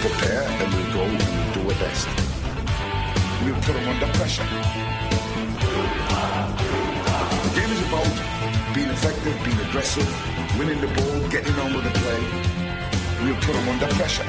prepare and we'll go and we'll do our best. We'll put them under pressure. The game is about being effective, being aggressive, winning the ball, getting on with the play. We'll put them under pressure.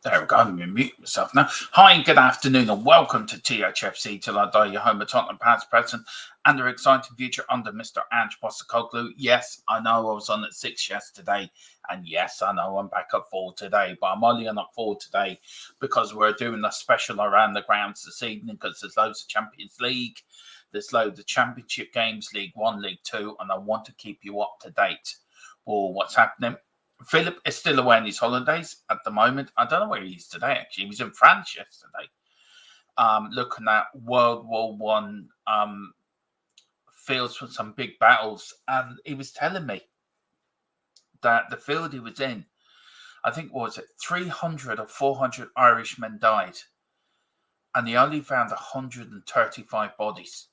There we go. I'm going to mute myself now. Hi, good afternoon, and welcome to Thfc Till I Die, your home of Tottenham past, present, and their exciting future under Mr. Ange Postecoglou. Yes, I know I was on at 6 yesterday, and yes, I know I'm back at 4 today, but I'm only on at 4 today because we're doing a special around the grounds this evening because there's loads of Champions League, there's loads of Championship games, League 1, League 2, and I want to keep you up to date for what's happening. Philip is still away on his holidays at the moment. I don't know where he is today, actually. He was in France yesterday, looking at World War One fields for some big battles. And he was telling me that the field he was in, I think, was it 300 or 400 Irishmen died. And he only found 135 bodies.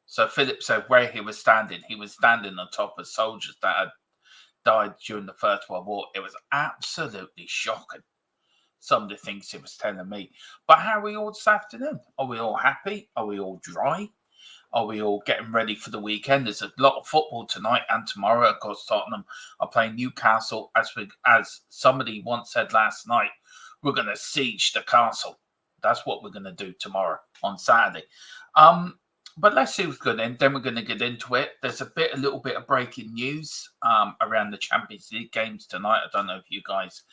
So Philip said where he was standing on top of soldiers that had died during the First World War. It was absolutely shocking, some of the things he was telling me. But how are we all this afternoon? Are we all happy? Are we all dry? Are we all getting ready for the weekend? There's a lot of football tonight and tomorrow. Of course, Tottenham are playing Newcastle. As somebody once said last night, we're going to siege the castle. That's what we're going to do tomorrow on Saturday. But let's see what's good. And then we're going to get into it. There's a little bit of breaking news around the Champions League games tonight. I don't know if you guys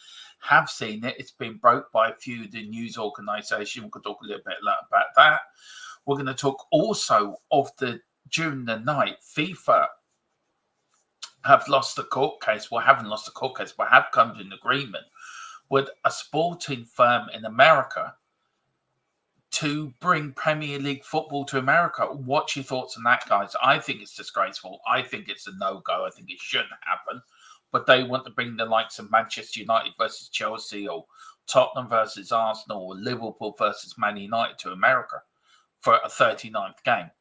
have seen it. It's been broke by a few of the news organisations. We could talk a little bit about that. We're going to talk also of during the night, FIFA have lost the court case. Well, haven't lost the court case, but have come to an agreement with a sporting firm in America to bring Premier League football to America. What's your thoughts on that, guys? I think it's disgraceful. I think it's a no-go. I think it shouldn't happen. But they want to bring the likes of Manchester United versus Chelsea, or Tottenham versus Arsenal, or Liverpool versus Man United to America for a 39th game.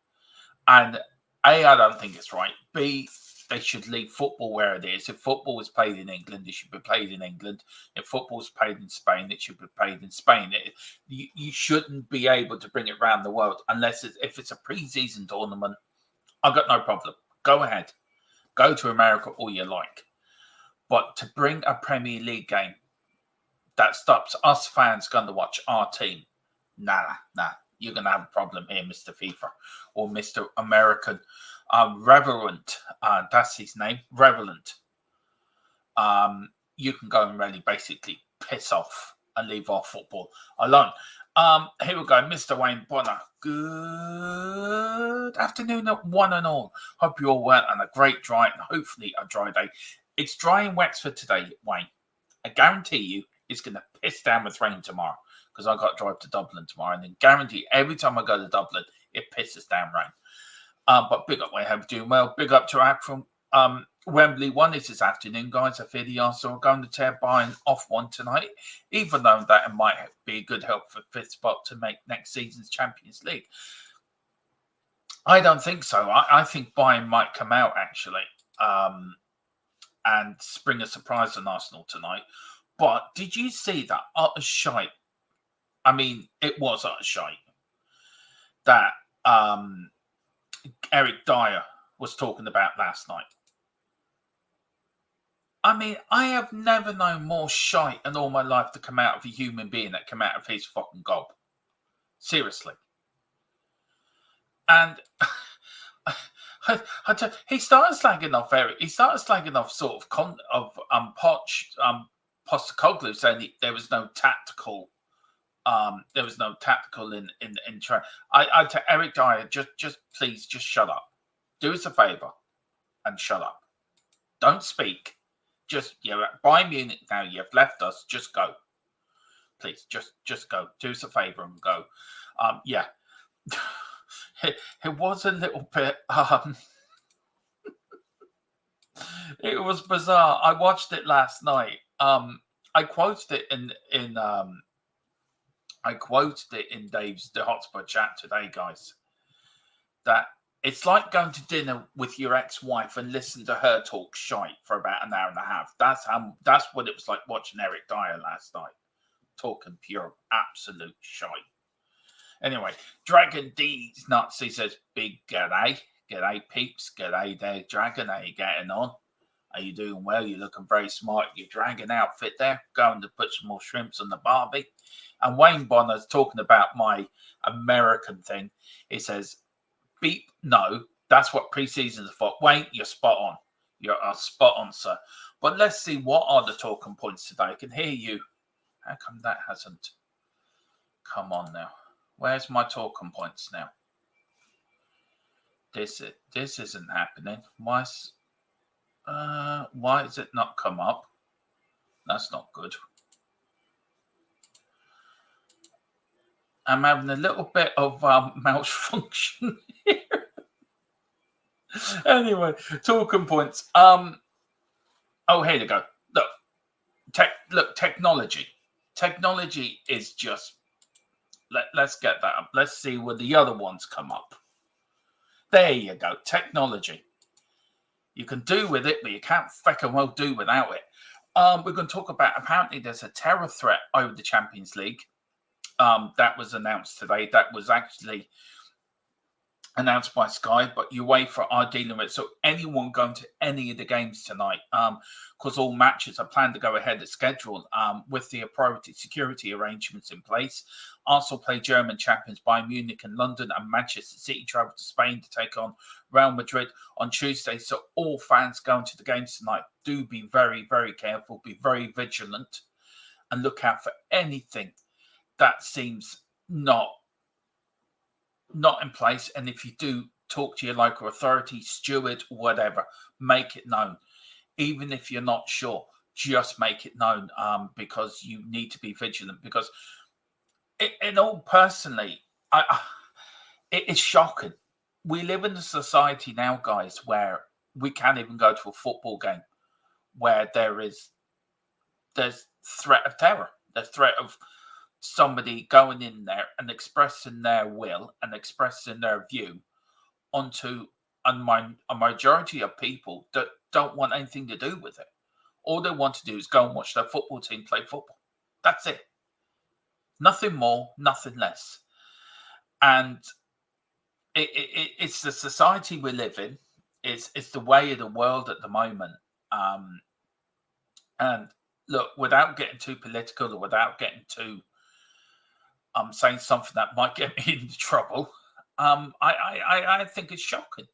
And A, I don't think it's right. B, they should leave football where it is. If football is played in England, it should be played in England. If football is played in Spain, it should be played in Spain. You shouldn't be able to bring it around the world unless if it's a pre-season tournament. I've got no problem. Go ahead. Go to America all you like. But to bring a Premier League game that stops us fans going to watch our team, nah. You're going to have a problem here, Mr. FIFA, or Mr. American Reverend. That's his name, Reverend. You can go and really basically piss off and leave our football alone. Here we go, Mr. Wayne Bonner. Good afternoon, one and all. Hope you're all well and a great dry and hopefully a dry day. It's dry in Wexford today, Wayne. I guarantee you it's going to piss down with rain tomorrow, because I've got to drive to Dublin tomorrow, and then guarantee every time I go to Dublin, it pisses down rain. But big up, Wayne, hope you're doing well. Big up to Akron. Wembley won this afternoon, guys. I fear the Arsenal are going to tear Bayern off one tonight, even though that might be a good help for fifth spot to make next season's Champions League. I don't think so. I think Bayern might come out, actually, and spring a surprise on Arsenal tonight. But did you see that utter shite? I mean, it was utter shite that Eric Dier was talking about last night. I mean, I have never known more shite in all my life to come out of a human being that come out of his fucking gob. Seriously. And he started slagging off Eric. He started slagging off sort of Postecoglou, saying there was no tactical. There was no tactical in trying. I tell Eric Dier, just please, just shut up. Do us a favour and shut up. Don't speak. Just, you're at Bayern Munich now. You've left us. Just go, please. Just go. Do us a favour and go. Yeah, it was a little bit. It was bizarre. I watched it last night. I quoted it in Dave's The Hotspur chat today, guys. That it's like going to dinner with your ex-wife and listen to her talk shite for about an hour and a half. That's what it was like watching Eric Dier last night, talking pure absolute shite. Anyway, Dragon D's Nazi says, big g'day. G'day, peeps. G'day there, Dragon. How you getting on? Are you doing well? You're looking very smart. Your Dragon outfit there. Going to put some more shrimps on the barbie. And Wayne Bonner's talking about my American thing. He says, beep, no, that's what pre-season's for. Wayne, you're spot on. You're spot on, sir. But let's see, what are the talking points today? I can hear you. How come that hasn't come on now? Where's my talking points now? This isn't happening. Why has it not come up? That's not good. I'm having a little bit of malfunction here. Anyway, talking points. Oh, here we go. Look, technology. Technology is just. Let's get that up. Let's see where the other ones come up. There you go. Technology. You can do with it, but you can't fucking well do without it. We're going to talk about, apparently there's a terror threat over the Champions League. That was announced today. That was actually announced by Sky, but UEFA are dealing with it. So anyone going to any of the games tonight, because all matches are planned to go ahead as scheduled, with the appropriate security arrangements in place. Arsenal play German champions Bayern Munich in London, and Manchester City travel to Spain to take on Real Madrid on Tuesday. So all fans going to the games tonight, do be very, very careful, be very vigilant, and look out for anything that seems not in place. And if you do, talk to your local authority, steward, whatever, make it known. Even if you're not sure, just make it known, because you need to be vigilant. Because in all, personally, It's shocking. We live in a society now, guys, where we can't even go to a football game where there's threat of terror. There's threat of somebody going in there and expressing their will and expressing their view onto a majority of people that don't want anything to do with it. All they want to do is go and watch their football team play football. That's it. Nothing more, nothing less. And it's the society we live in. It's the way of the world at the moment. And look, without getting too political or without getting too saying something that might get me into trouble, I think it's shocking.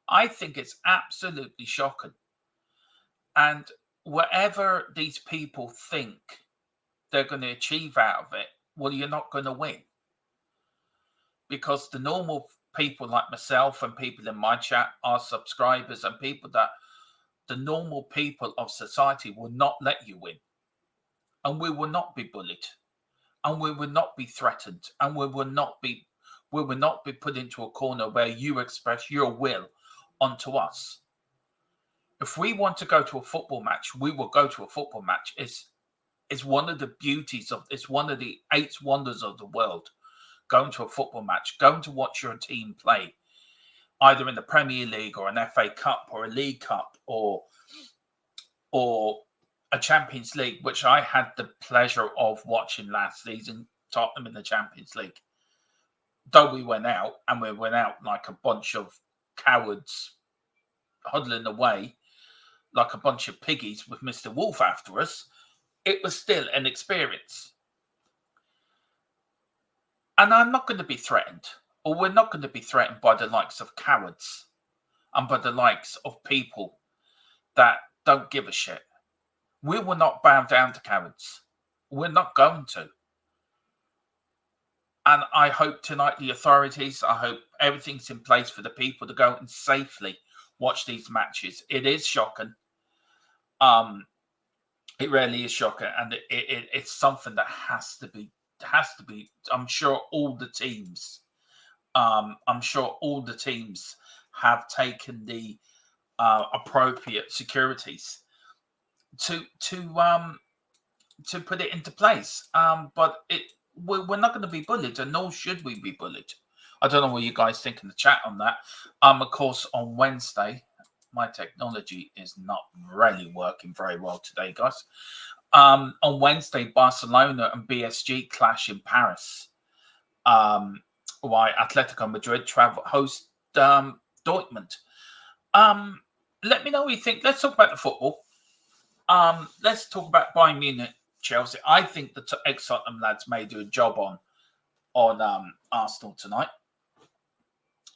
I think it's absolutely shocking. And whatever these people think they're going to achieve out of it, well, you're not going to win. Because the normal people like myself and people in my chat, our subscribers and people that the normal people of society will not let you win. And we will not be bullied. And we will not be threatened. And we will not be put into a corner where you express your will onto us. If we want to go to a football match, we will go to a football match. It's one of the beauties of, it's one of the 8 wonders of the world. Going to a football match, going to watch your team play, either in the Premier League or an FA Cup or a League Cup or a Champions League, which I had the pleasure of watching last season, Tottenham in the Champions League. Though we went out like a bunch of cowards huddling away like a bunch of piggies with Mr. Wolf after us, it was still an experience. And I'm not going to be threatened, or we're not going to be threatened by the likes of cowards and by the likes of people that don't give a shit. We will not bow down to cowards. We're not going to. And I hope tonight the authorities, I hope everything's in place for the people to go and safely watch these matches. It is shocking. It really is shocking, and it's something that has to be. I'm sure all the teams. Have taken the appropriate securities to put it into place. But we're not going to be bullied, and nor should we be bullied. I don't know what you guys think in the chat on that. Of course, on Wednesday, my technology is not really working very well today, guys. On Wednesday, Barcelona and BSG clash in Paris. Why Atletico Madrid host Dortmund. Let me know what you think. Let's talk about the football. Let's talk about Bayern Munich, Chelsea. I think the ex-Tottenham lads may do a job on Arsenal tonight.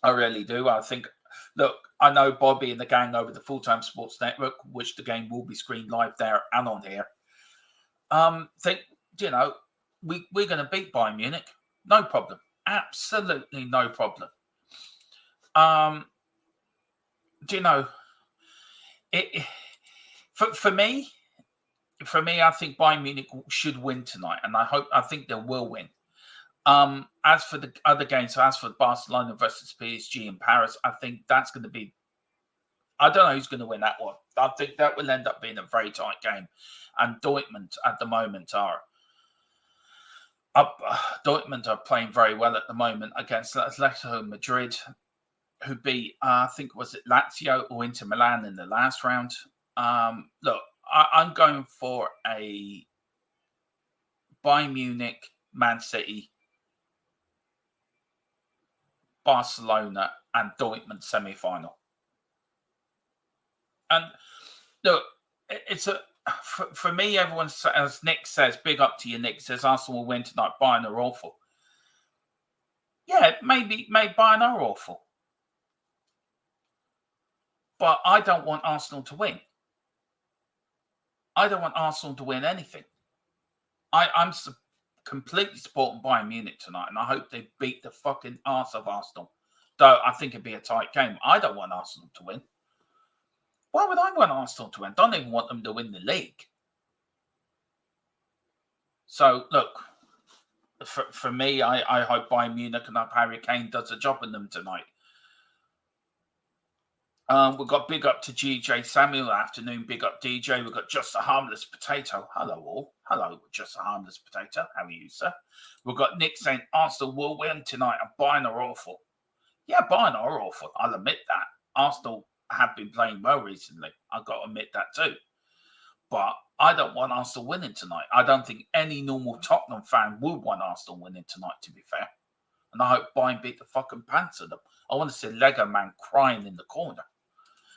I really do. I think. Look, I know Bobby and the gang over the Full-Time Sports Network, which the game will be screened live there and on here. Think, we're going to beat Bayern Munich. No problem. Absolutely no problem. For me, I think Bayern Munich should win tonight, and I think they will win. As for the other games, so as for Barcelona versus PSG in Paris, I think that's going to be. I don't know who's going to win that one. I think that will end up being a very tight game, and Dortmund at the moment are playing very well at the moment against Atletico Madrid, who beat I think was it Lazio or Inter Milan in the last round. Look, I'm going for a Bayern Munich, Man City, Barcelona and Dortmund semi-final. And look, for me, everyone, as Nick says, big up to you, Nick, says Arsenal will win tonight. Bayern are awful. Yeah, maybe Bayern are awful. But I don't want Arsenal to win. I don't want Arsenal to win anything. I'm completely supporting Bayern Munich tonight, and I hope they beat the fucking arse of Arsenal. Though I think it'd be a tight game. I don't want Arsenal to win. Why would I want Arsenal to win? Don't even want them to win the league. So, look, for me, I hope Bayern Munich and Harry Kane does a job on them tonight. We've got big up to GJ Samuel. Afternoon, big up DJ. We've got Just a Harmless Potato. Hello all. Hello, Just a Harmless Potato. How are you, sir? We've got Nick saying Arsenal will win tonight and Bayern are awful. Yeah, Bayern are awful. I'll admit that. Arsenal have been playing well recently. I've got to admit that too. But I don't want Arsenal winning tonight. I don't think any normal Tottenham fan would want Arsenal winning tonight, to be fair. And I hope Bayern beat the fucking pants of them. I want to see Lego Man crying in the corner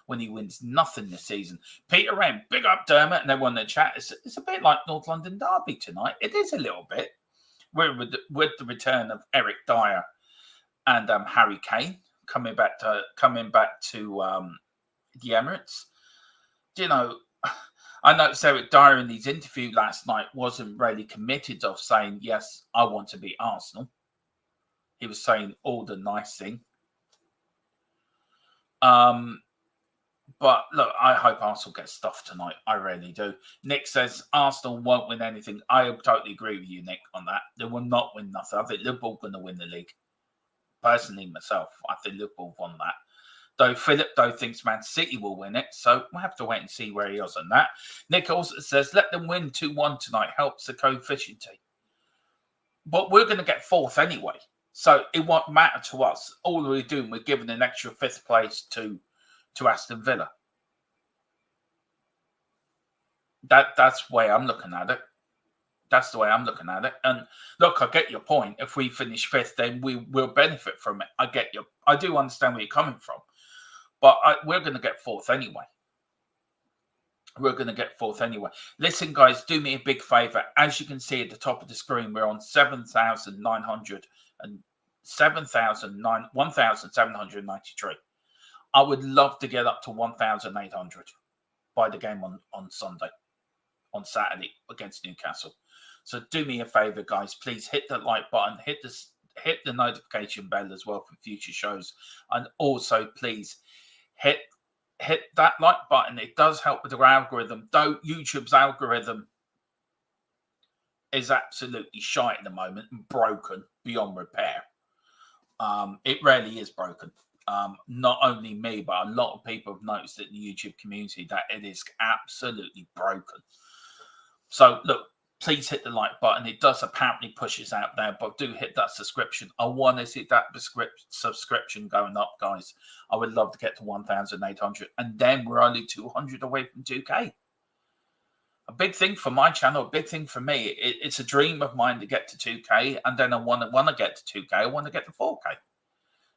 when he wins nothing this season. Peter M, big up Dermot and everyone in the chat. It's a bit like North London Derby tonight. It is a little bit. With the return of Eric Dyer and Harry Kane coming back to the Emirates. You know, I noticed Eric Dyer in his interview last night wasn't really committed of saying, yes, I want to beat Arsenal. He was saying all the nice thing. But look, I hope Arsenal gets stuffed tonight. I really do. Nick says Arsenal won't win anything. I totally agree with you, Nick, on that. They will not win nothing. I think Liverpool are going to win the league. Personally, myself, I think Liverpool won that. Though Philip, thinks Man City will win it. So we'll have to wait and see where he is on that. Nick also says, let them win 2-1 tonight. Helps the coefficient. But we're going to get fourth anyway. So it won't matter to us. All we're doing, we're giving an extra fifth place to Aston Villa. That's the way I'm looking at it. That's the way I'm looking at it. And look, I get your point. If we finish fifth, then we will benefit from it. I do understand where you're coming from. But we're going to get fourth anyway. We're going to get fourth anyway. Listen, guys, do me a big favour. As you can see at the top of the screen, we're on 1,793. I would love to get up to 1,800 by the game on Saturday against Newcastle. So do me a favour, guys. Please hit the like button, hit the notification bell as well for future shows, and also please hit that like button. It does help with our algorithm. Though YouTube's algorithm is absolutely shite at the moment and broken beyond repair. It really is broken. Not only me, but a lot of people have noticed in the YouTube community that it is absolutely broken. So look, please hit the like button. It does apparently push us out there, but do hit that subscription. I want to see that subscription going up, guys. I would love to get to 1,800. And then we're only 200 away from 2K. A big thing for my channel, a big thing for me. It's a dream of mine to get to 2K. And then I want to get to 2K. I want to get to 4K.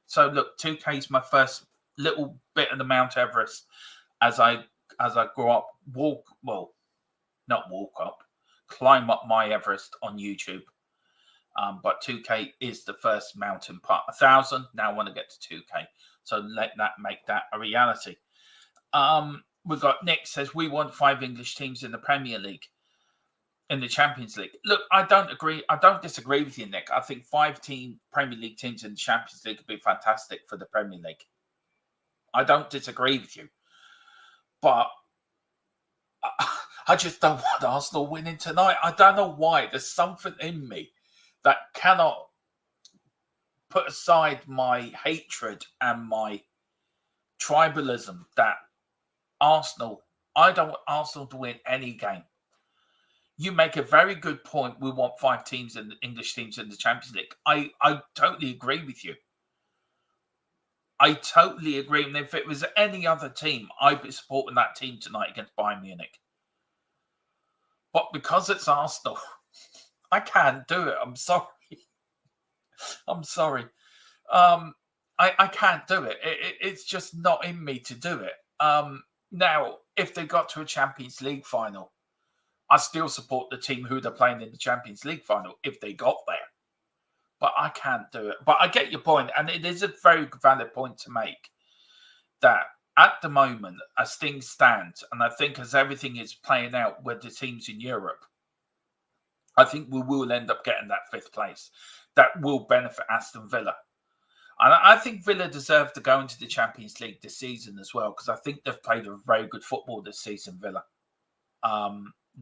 So look, 2K is my first little bit of the Mount Everest as I grow up, climb up my Everest on YouTube. But 2K is the first mountain part. 1,000, now I want to get to 2K. So make that a reality. We've got Nick says, we want 5 English teams in the Premier League, in the Champions League. Look, I don't disagree with you, Nick. I think 5 Premier League teams in the Champions League would be fantastic for the Premier League. I don't disagree with you. But I just don't want Arsenal winning tonight. I don't know why. There's something in me that cannot put aside my hatred and my tribalism that I don't want Arsenal to win any game. You make a very good point. We want 5 teams in the English teams in the Champions League. I totally agree with you. I totally agree. And if it was any other team, I'd be supporting that team tonight against Bayern Munich. But because it's Arsenal, I can't do it. I'm sorry. I'm sorry. I can't do it. It's just not in me to do it. Now, if they got to a Champions League final, I still support the team who they're playing in the Champions League final if they got there. But I can't do it. But I get your point, and it is a very valid point to make that at the moment, as things stand, and I think as everything is playing out with the teams in Europe, I think we will end up getting that 5th place. That will benefit Aston Villa. And I think Villa deserve to go into the Champions League this season as well, because I think they've played a very good football this season, Villa.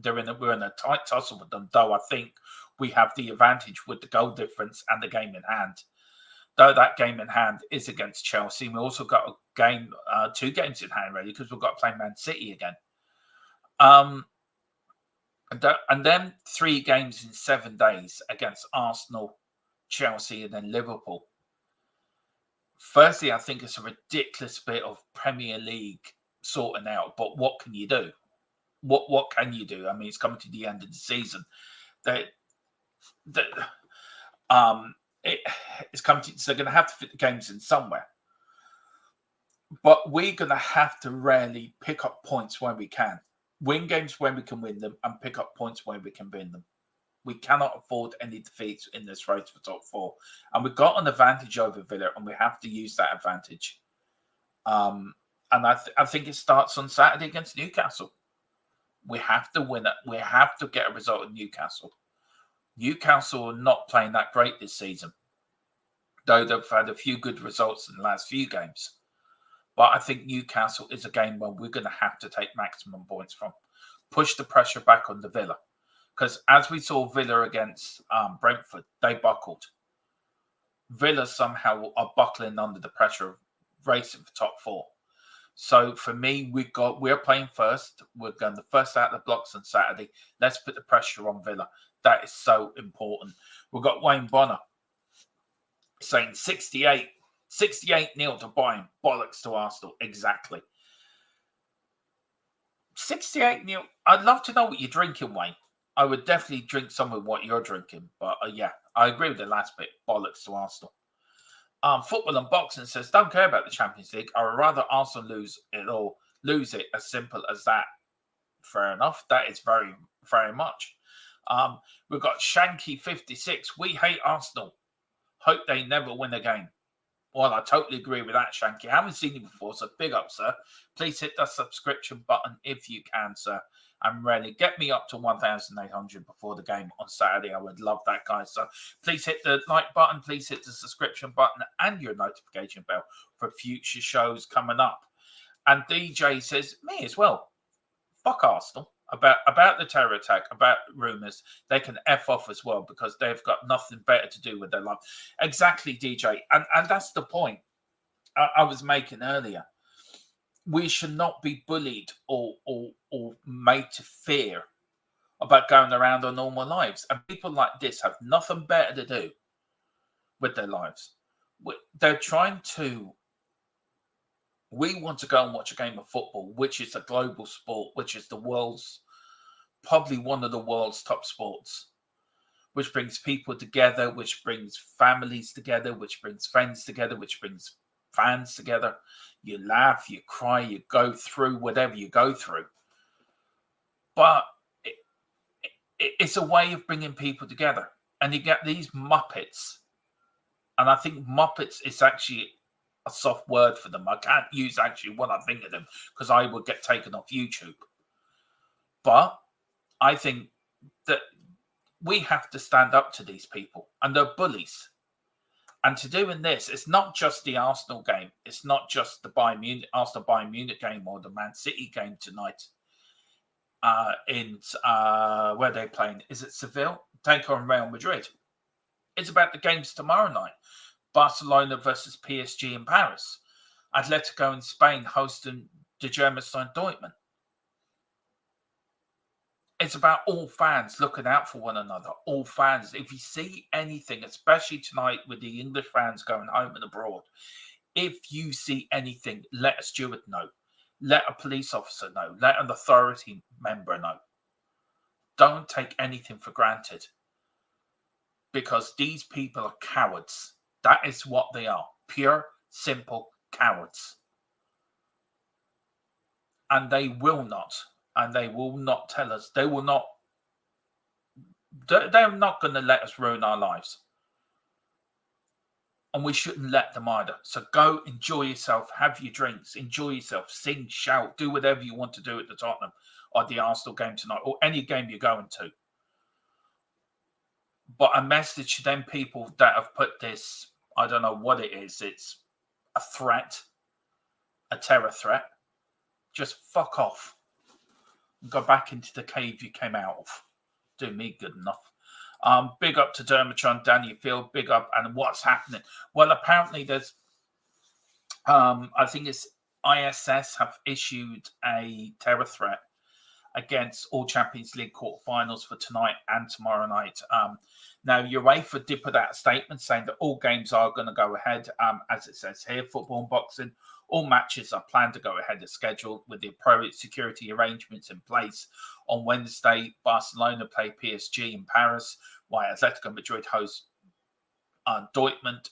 We're in a tight tussle with them, though I think we have the advantage with the goal difference and the game in hand. Though that game in hand is against Chelsea, we also got a game, 2 games in hand really, because we've got to play Man City again. And then 3 games in 7 days against Arsenal, Chelsea, and then Liverpool. Firstly, I think it's a ridiculous bit of Premier League sorting out, but what can you do? What can you do? I mean, it's coming to the end of the season. It's coming to, so they're going to have to fit the games in somewhere. But we're going to have to really pick up points where we can. Win games when we can win them, and pick up points where we can win them. We cannot afford any defeats in this race for top 4. And we've got an advantage over Villa, and we have to use that advantage. And I think it starts on Saturday against Newcastle. We have to win it. We have to get a result at Newcastle. Newcastle are not playing that great this season, though they've had a few good results in the last few games. But I think Newcastle is a game where we're going to have to take maximum points from. Push the pressure back on the Villa. Because as we saw Villa against Brentford, they buckled. Villa somehow are buckling under the pressure of racing for top 4. So for me, we're playing first. We're going the first out of the blocks on Saturday. Let's put the pressure on Villa. That is so important. We've got Wayne Bonner saying 68-0 to Bayern. Bollocks to Arsenal. Exactly. 68-0. I'd love to know what you're drinking, Wayne. I would definitely drink some of what you're drinking. But yeah, I agree with the last bit. Bollocks to Arsenal. Football and Boxing says, don't care about the Champions League. I would rather Arsenal lose it or lose it. As simple as that. Fair enough. That is very, very much. We've got Shanky56. We hate Arsenal. Hope they never win a game. Well, I totally agree with that, Shanky. I haven't seen you before, so big up, sir. Please hit the subscription button if you can, sir. And really get me up to 1,800 before the game on Saturday. I would love that, guys. So please hit the like button. Please hit the subscription button and your notification bell for future shows coming up. And DJ says, me as well. Fuck Arsenal. About the terror attack, about rumours, they can F off as well because they've got nothing better to do with their life. Exactly, DJ. And that's the point I was making earlier. We should not be bullied or made to fear about going around our normal lives. And people like this have nothing better to do with their lives. They're trying to... We want to go and watch a game of football, which is a global sport, which is the world's, probably one of the world's top sports, which brings people together, which brings families together, which brings friends together, which brings fans together. You laugh, you cry, you go through whatever you go through. But it's a way of bringing people together. And you get these Muppets. And I think Muppets is actually a soft word for them. I can't use actually what I think of them because I would get taken off YouTube. But I think that we have to stand up to these people, and they're bullies. And to doing this, it's not just the Arsenal game. It's not just the Arsenal Bayern Munich game or the Man City game tonight. Where they're playing, is it Seville? Take on Real Madrid. It's about the games tomorrow night. Barcelona versus PSG in Paris. Atletico in Spain hosting the Germanstein Dortmund. It's about all fans looking out for one another. All fans. If you see anything, especially tonight with the English fans going home and abroad, if you see anything, let a steward know. Let a police officer know. Let an authority member know. Don't take anything for granted. Because these people are cowards. That is what they are. Pure, simple cowards. And they will not tell us. They're not going to let us ruin our lives. And we shouldn't let them either. So go enjoy yourself, have your drinks, enjoy yourself, sing, shout, do whatever you want to do at the Tottenham or the Arsenal game tonight or any game you're going to. But a message to them people that have put this, I don't know what it is. It's a threat, a terror threat. Just fuck off. Go back into the cave you came out of. Do me good enough. Big up to Dermotron, Danny Field, big up. And what's happening? Well, apparently there's, I think it's ISS have issued a terror threat against all Champions League quarterfinals for tonight and tomorrow night. Now, UEFA did put out a statement saying that all games are going to go ahead, as it says here, football and boxing. All matches are planned to go ahead as scheduled with the appropriate security arrangements in place. On Wednesday, Barcelona play PSG in Paris, while Atletico Madrid host Dortmund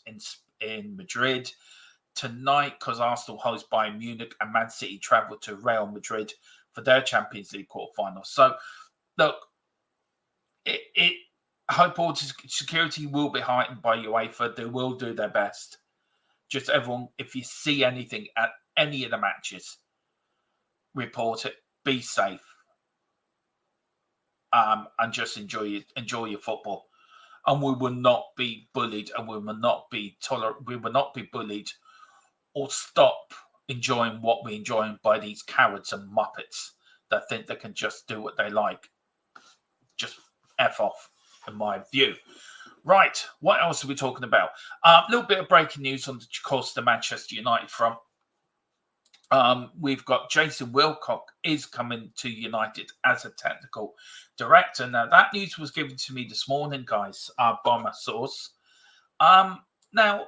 in Madrid. Tonight, because Arsenal host Bayern Munich and Man City travel to Real Madrid for their Champions League quarterfinals. So, look, I hope all security will be heightened by UEFA. They will do their best. Just everyone, if you see anything at any of the matches, report it. Be safe, and just enjoy your football. And we will not be bullied, and we will not be bullied or stop enjoying what we're enjoying by these cowards and muppets that think they can just do what they like. Just F off, in my view. Right, what else are we talking about? A little bit of breaking news on the Manchester United front. We've got Jason Wilcock is coming to United as a technical director. Now, that news was given to me this morning, guys, by my source. Now,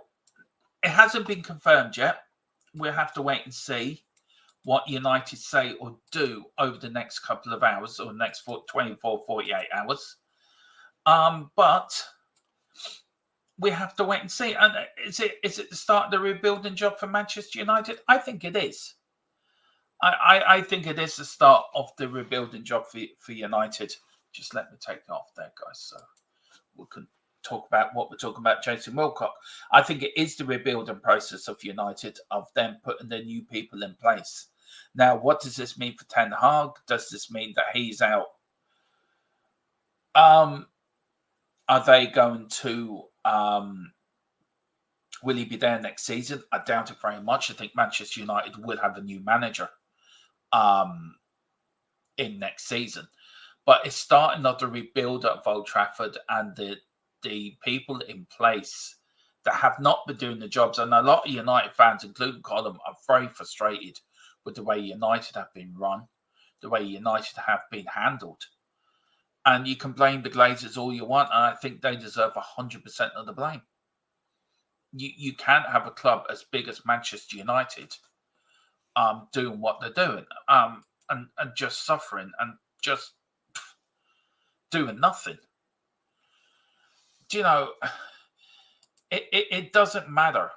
it hasn't been confirmed yet. We'll have to wait and see what United say or do over the next couple of hours or next 24, 48 hours. But we have to wait and see. And is it the start of the rebuilding job for Manchester United? I think it is. I think it is the start of the rebuilding job for United. Just let me take it off there, guys, so we can talk about what we're talking about, Jason Wilcock. I think it is the rebuilding process of United, of them putting their new people in place. Now, what does this mean for Ten Hag? Does this mean that he's out? Are they going to... will he be there next season? I doubt it very much. I think Manchester United will have a new manager in next season. But it's starting of the rebuild at Old Trafford, and the people in place that have not been doing the jobs. And a lot of United fans, including Colin, are very frustrated with the way United have been run, the way United have been handled. And you can blame the Glazers all you want, and I think they deserve 100% of the blame. You can't have a club as big as Manchester United doing what they're doing and just suffering and just doing nothing. Do you know, it doesn't matter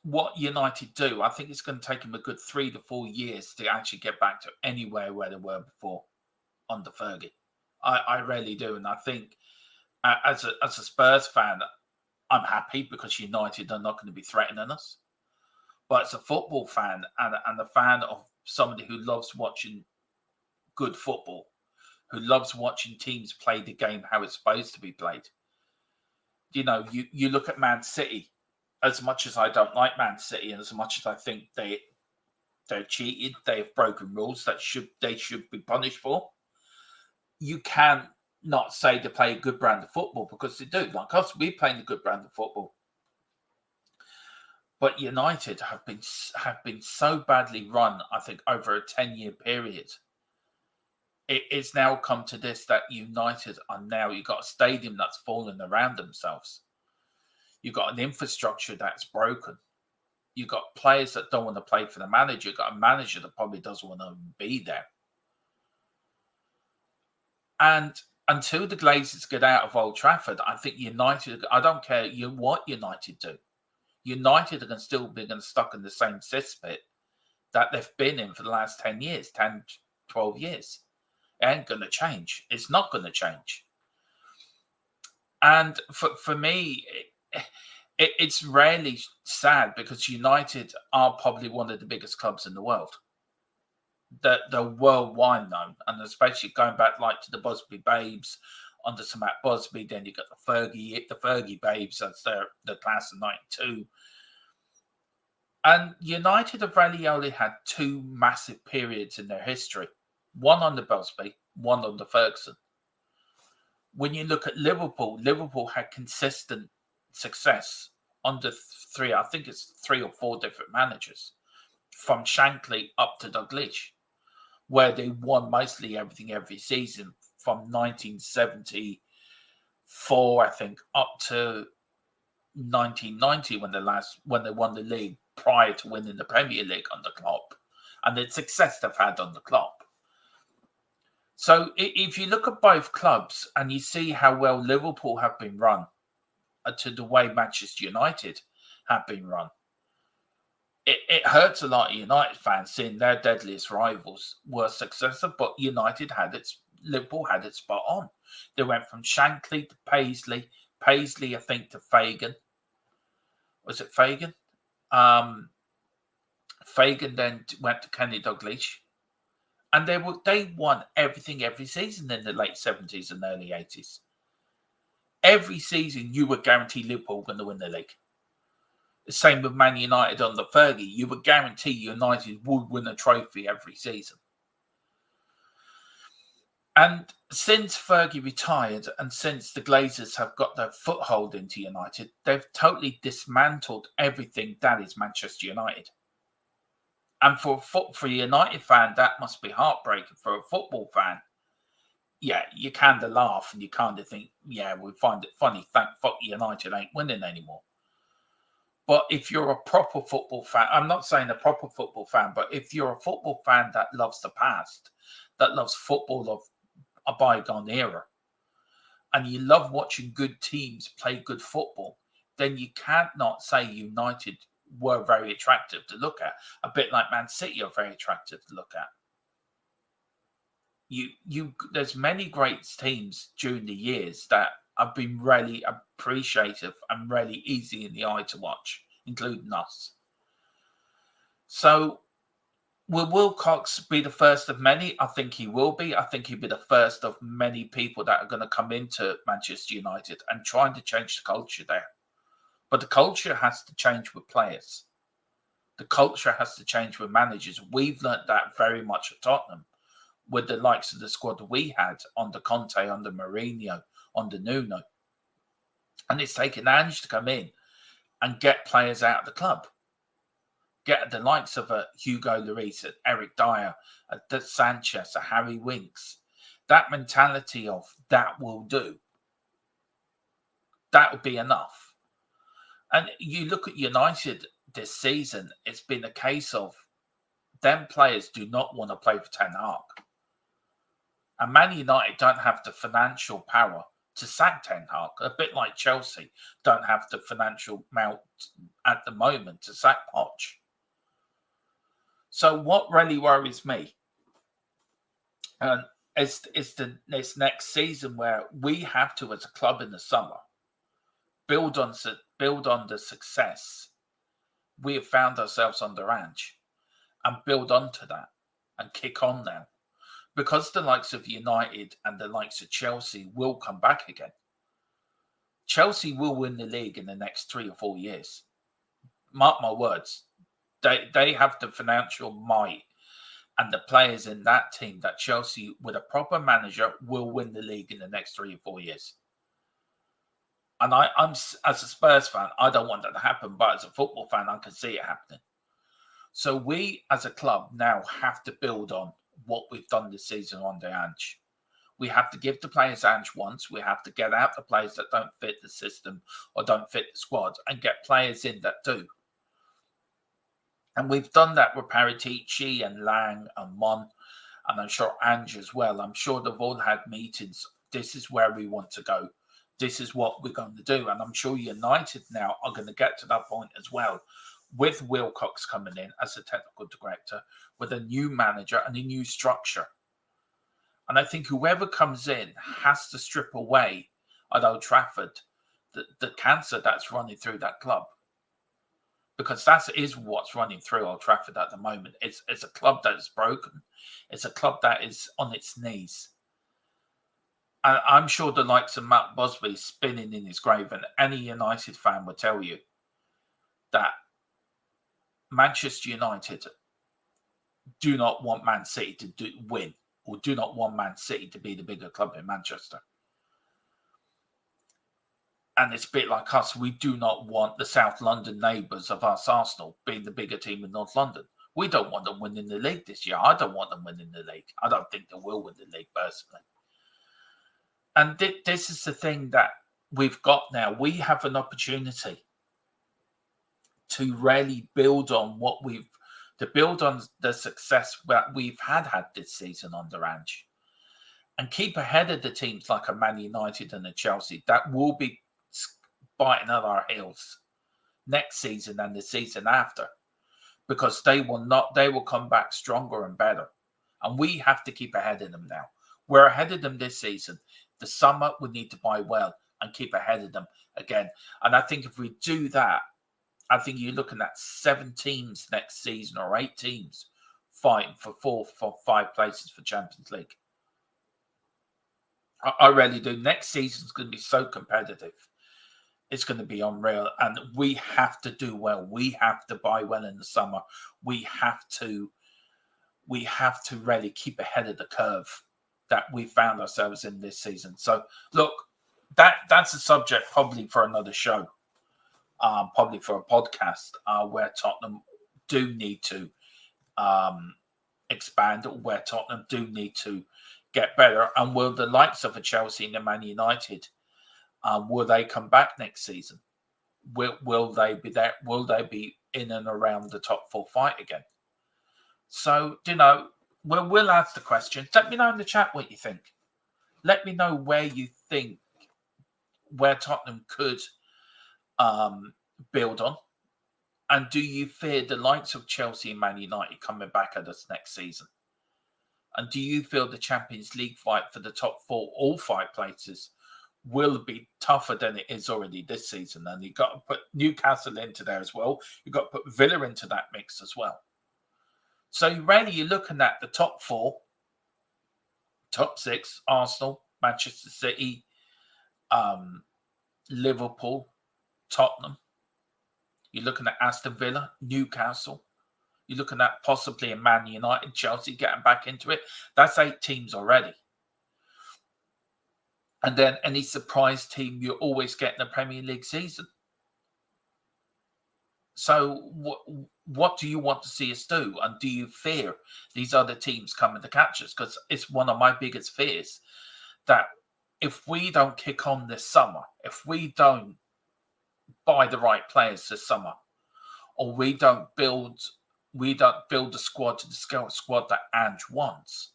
what United do. I think it's going to take them a good 3 to 4 years to actually get back to anywhere where they were before under Fergie. I really do. And I think as a Spurs fan, I'm happy because United are not going to be threatening us. But as a football fan and a fan of somebody who loves watching good football, who loves watching teams play the game how it's supposed to be played. You know, you look at Man City, as much as I don't like Man City and as much as I think they're cheated, they've broken rules that they should be punished for. You can not say they play a good brand of football because they do. Like us, we're playing a good brand of football. But United have been so badly run, I think, over a 10-year period. It's now come to this that United are now, you've got a stadium that's fallen around themselves. You've got an infrastructure that's broken. You've got players that don't want to play for the manager. You've got a manager that probably doesn't want to be there. And until the Glazers get out of Old Trafford, I think United, I don't care what United do. United are still be stuck in the same cesspit that they've been in for the last 10 years, 10, 12 years. It ain't going to change. It's not going to change. And for me, it's really sad because United are probably one of the biggest clubs in the world. They're worldwide known, and especially going back like to the Busby Babes under Sir Matt Busby. Then you got the Fergie Babes. That's the class of '92. And United have really only had 2 massive periods in their history. One under Busby, one under Ferguson. When you look at Liverpool, Liverpool had consistent success under I think it's 3 or 4 different managers, from Shankly up to Dalglish, where they won mostly everything every season from 1974, I think, up to 1990 when they won the league, prior to winning the Premier League under Klopp, and the success they've had under Klopp. So if you look at both clubs and you see how well Liverpool have been run to the way Manchester United have been run, it hurts a lot of United fans seeing their deadliest rivals were successful, but Liverpool had it spot on. They went from Shankly to Paisley, I think, to Fagan. Was it Fagan? Fagan then went to Kenny Dalglish. And they won everything every season in the late 70s and early 80s. Every season, you would guarantee Liverpool were going to win the league. The same with Man United under Fergie. You would guarantee United would win a trophy every season. And since Fergie retired and since the Glazers have got their foothold into United, they've totally dismantled everything that is Manchester United. And for a United fan, that must be heartbreaking. For a football fan, yeah, you kind of laugh and you kind of think, yeah, we find it funny. Thank fuck United ain't winning anymore. But if you're a proper football fan, I'm not saying a proper football fan, but if you're a football fan that loves the past, that loves football of a bygone era, and you love watching good teams play good football, then you can't not say United were very attractive to look at. A bit like Man City are very attractive to look at. There's many great teams during the years that have been really appreciative and really easy in the eye to watch, including us. So will Wilcox be the first of many? I think he will be. I think he'll be the first of many people that are going to come into Manchester United and trying to change the culture there. But the culture has to change with players. The culture has to change with managers. We've learnt that very much at Tottenham with the likes of the squad we had under Conte, under Mourinho, under Nuno. And it's taken Ange to come in and get players out of the club. Get the likes of a Hugo Lloris, a Eric Dyer, a Sanchez, a Harry Winks. That mentality of that will do. That would be enough. And you look at United this season, it's been a case of them players do not want to play for Ten Hag. And Man United don't have the financial power to sack Ten Hag, a bit like Chelsea don't have the financial amount at the moment to sack Poch. So what really worries me is this next season where we have to, as a club in the summer, build on the success we have found ourselves under Ange and build onto that and kick on now. Because the likes of United and the likes of Chelsea will come back again. Chelsea will win the league in the next 3 or 4 years. Mark my words. They have the financial might and the players in that team that Chelsea, with a proper manager, will win the league in the next 3 or 4 years. And I'm as a Spurs fan, I don't want that to happen, but as a football fan, I can see it happening. So we, as a club, now have to build on what we've done this season under Ange. We have to give the players Ange wants. We have to get out the players that don't fit the system or don't fit the squad and get players in that do. And we've done that with Paratici and Lang and Mon, and I'm sure Ange as well. I'm sure they've all had meetings. This is where we want to go. This is what we're going to do. And I'm sure United now are going to get to that point as well, with Wilcox coming in as a technical director, with a new manager and a new structure. And I think whoever comes in has to strip away at Old Trafford the cancer that's running through that club. Because that is what's running through Old Trafford at the moment. It's a club that is broken. It's a club that is on its knees. And I'm sure the likes of Matt Busby spinning in his grave, and any United fan will tell you that Manchester United do not want Man City to win, or do not want Man City to be the bigger club in Manchester. And it's a bit like us. We do not want the South London neighbours of us, Arsenal, being the bigger team in North London. We don't want them winning the league this year. I don't want them winning the league. I don't think they will win the league, personally. And this is the thing that we've got now. We have an opportunity to really build on build on the success that we've had this season under Ange, and keep ahead of the teams like a Man United and a Chelsea that will be biting at our heels next season and the season after, because they will come back stronger and better, and we have to keep ahead of them now. We're ahead of them this season. The summer we need to buy well and keep ahead of them again. And I think if we do that, I think you're looking at 7 teams next season, or 8 teams fighting for 4 or 5 places for Champions League. I really do. Next season's going to be so competitive. It's going to be unreal, and we have to do well. We have to buy well in the summer. We have to really keep ahead of the curve that we found ourselves in this season. So, look, that's a subject probably for another show, probably for a podcast, where Tottenham do need to expand, or where Tottenham do need to get better. And will the likes of a Chelsea and a Man United, will they come back next season? Will they be there? Will they be in and around the top 4 fight again? So, we'll ask the question. Let me know in the chat what you think. Let me know where you think where Tottenham could build on. And do you fear the likes of Chelsea and Man United coming back at us next season? And do you feel the Champions League fight for the top 4, all 5 places, will be tougher than it is already this season? And you've got to put Newcastle into there as well. You've got to put Villa into that mix as well. So really, you're looking at the top 4, top 6, Arsenal, Manchester City, Liverpool, Tottenham. You're looking at Aston Villa, Newcastle. You're looking at possibly a Man United, Chelsea getting back into it. That's 8 teams already. And then any surprise team you always get in the Premier League season. So what do you want to see us do? And do you fear these other teams coming to catch us? Because it's one of my biggest fears that if we don't kick on this summer, if we don't buy the right players this summer, or we don't build the squad to the squad that Ange wants,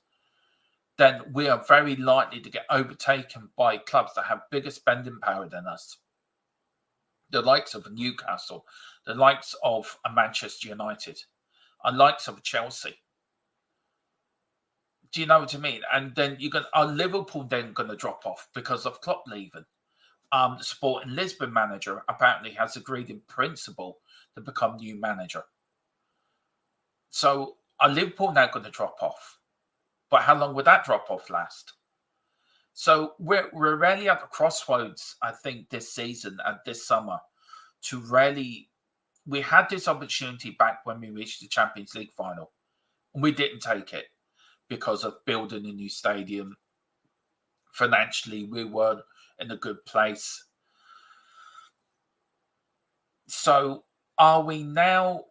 then we are very likely to get overtaken by clubs that have bigger spending power than us. The likes of Newcastle, the likes of a Manchester United, the likes of Chelsea. Do you know what I mean? And then Liverpool then going to drop off because of Klopp leaving. The Sporting Lisbon manager apparently has agreed in principle to become new manager. So are Liverpool now going to drop off? But how long would that drop off last? So we're really at the crossroads, I think, this season and this summer to really... We had this opportunity back when we reached the Champions League final, and we didn't take it because of building a new stadium. Financially, we weren't in a good place. So are we now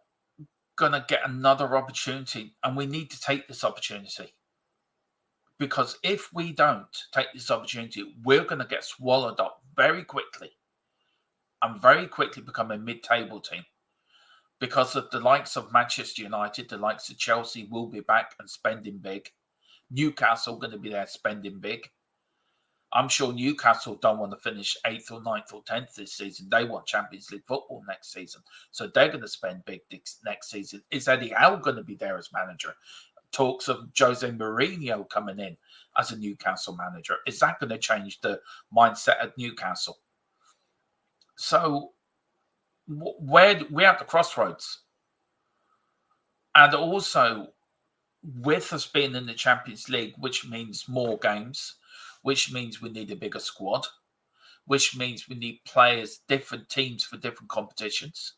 going to get another opportunity? And we need to take this opportunity. Because if we don't take this opportunity, we're going to get swallowed up very quickly and very quickly become a mid-table team. Because of the likes of Manchester United, the likes of Chelsea will be back and spending big. Newcastle going to be there spending big. I'm sure Newcastle don't want to finish 8th or 9th or 10th this season. They want Champions League football next season. So they're going to spend big next season. Is Eddie Howe going to be there as manager? Talks of Jose Mourinho coming in as a Newcastle manager. Is that going to change the mindset at Newcastle? So we're at the crossroads. And also, with us being in the Champions League, which means more games, which means we need a bigger squad, which means we need players, different teams for different competitions.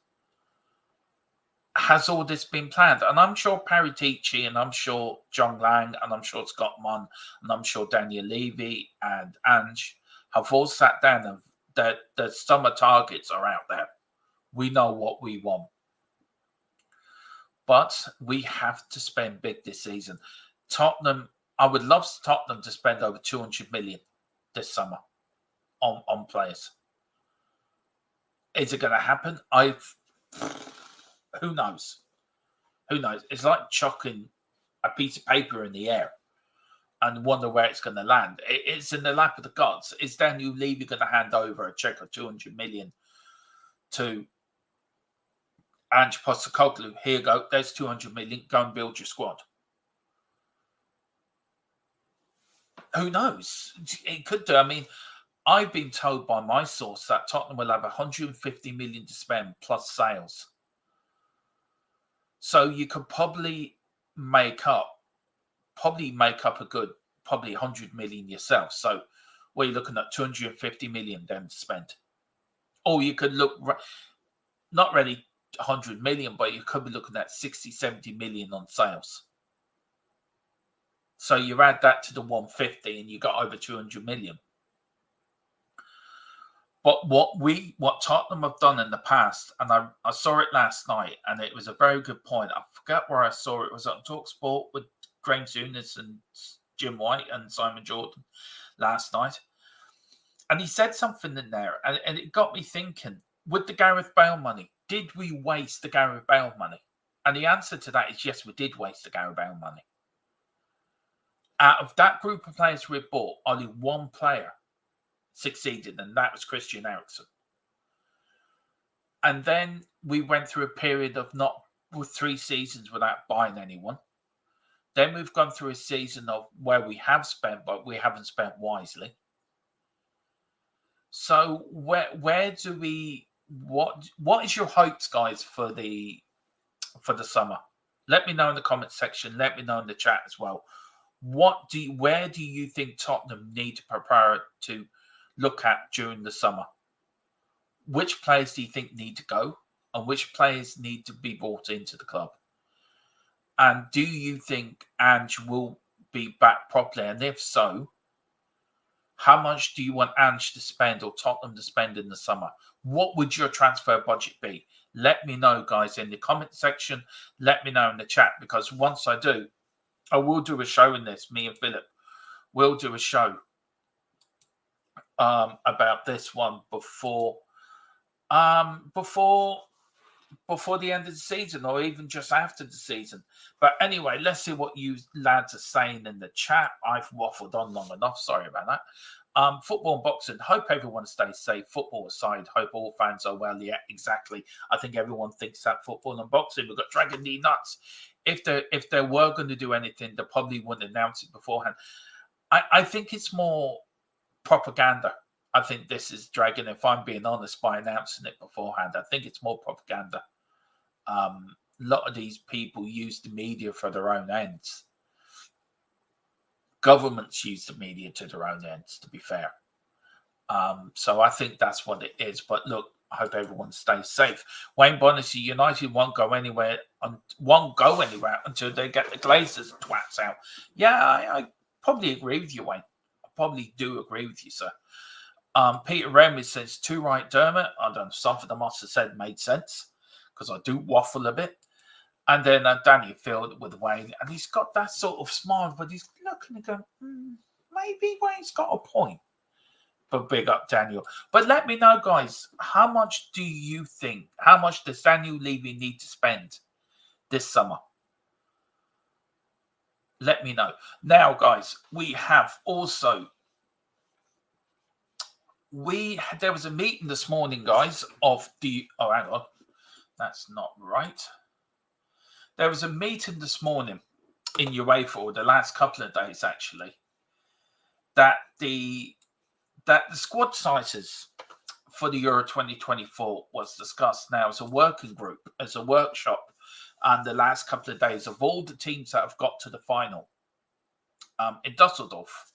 Has all this been planned? And I'm sure Paratici, and I'm sure John Lang, and I'm sure Scott Munn, and I'm sure Daniel Levy and Ange have all sat down and the summer targets are out there. We know what we want. But we have to spend big this season. Tottenham, I would love Tottenham to spend over 200 million this summer on players. Is it going to happen? Who knows? Who knows? It's like chucking a piece of paper in the air and wonder where it's going to land. It's in the lap of the gods. Is Daniel Levy going to hand over a check of 200 million to Ange Postecoglou? Here you go. There's 200 million. Go and build your squad. Who knows? It could do. I mean, I've been told by my source that Tottenham will have 150 million to spend plus sales. So you could probably make up a good, probably 100 million yourself. So we're looking at 250 million then to spend. Or you could look, not really 100 million, but you could be looking at 60, 70 million on sales. So you add that to the 150 and you got over 200 million. But what Tottenham have done in the past, and I saw it last night, and it was a very good point. I forget where I saw it. It was on TalkSport with Graham Souness and Jim White and Simon Jordan last night. And he said something in there, and it got me thinking, with the Gareth Bale money, did we waste the Gareth Bale money? And the answer to that is yes, we did waste the Gareth Bale money. Out of that group of players we bought, only one player succeeded, and that was Christian Eriksen. And then we went through a period of with 3 seasons without buying anyone. Then we've gone through a season of where we have spent, but we haven't spent wisely. So where do we what is your hopes, guys, for the summer? Let me know in the comment section. Let me know in the chat as well. Where do you think Tottenham need to prepare to look at during the summer? Which players do you think need to go, and which players need to be brought into the club? And do you think Ange will be back properly? And if so, how much do you want Ange to spend or Tottenham to spend in the summer? What would your transfer budget be? Let me know, guys, in the comment section. Let me know in the chat, because once I do, I will do a show in this. Me and Philip will do a show about this one before the end of the season, or even just after the season. But anyway, let's see what you lads are saying in the chat. I've waffled on long enough. Sorry about that. Football and boxing. Hope everyone stays safe. Football aside, hope all fans are well. Yeah, exactly. I think everyone thinks that football and boxing. We've got Dragon D nuts. If they were going to do anything, they probably wouldn't announce it beforehand. I think it's more propaganda. I think this is Dragon, if I'm being honest, by announcing it beforehand. I think it's more propaganda. A lot of these people use the media for their own ends. Governments use the media to their own ends, to be fair. So I think that's what it is. But look, I hope everyone stays safe. Wayne Bonnessy, United won't go anywhere until they get the Glazers twats out. Yeah, I probably agree with you, Wayne. I probably do agree with you, sir. Peter Remy says, too right, Dermot. I don't know, something I must have said made sense, because I do waffle a bit. And then Danny Field with Wayne, and he's got that sort of smile, but he's looking and going, maybe Wayne's got a point. But big up Daniel. But let me know, guys, how much does Daniel Levy need to spend this summer? Let me know. Now, guys, we have also... there was a meeting this morning, guys, of the... Oh, hang on. That's not right. There was a meeting this morning in UEFA, or the last couple of days, actually, that the squad sizes for the Euro 2024 was discussed now as a working group, as a workshop, and the last couple of days of all the teams that have got to the final in Dusseldorf.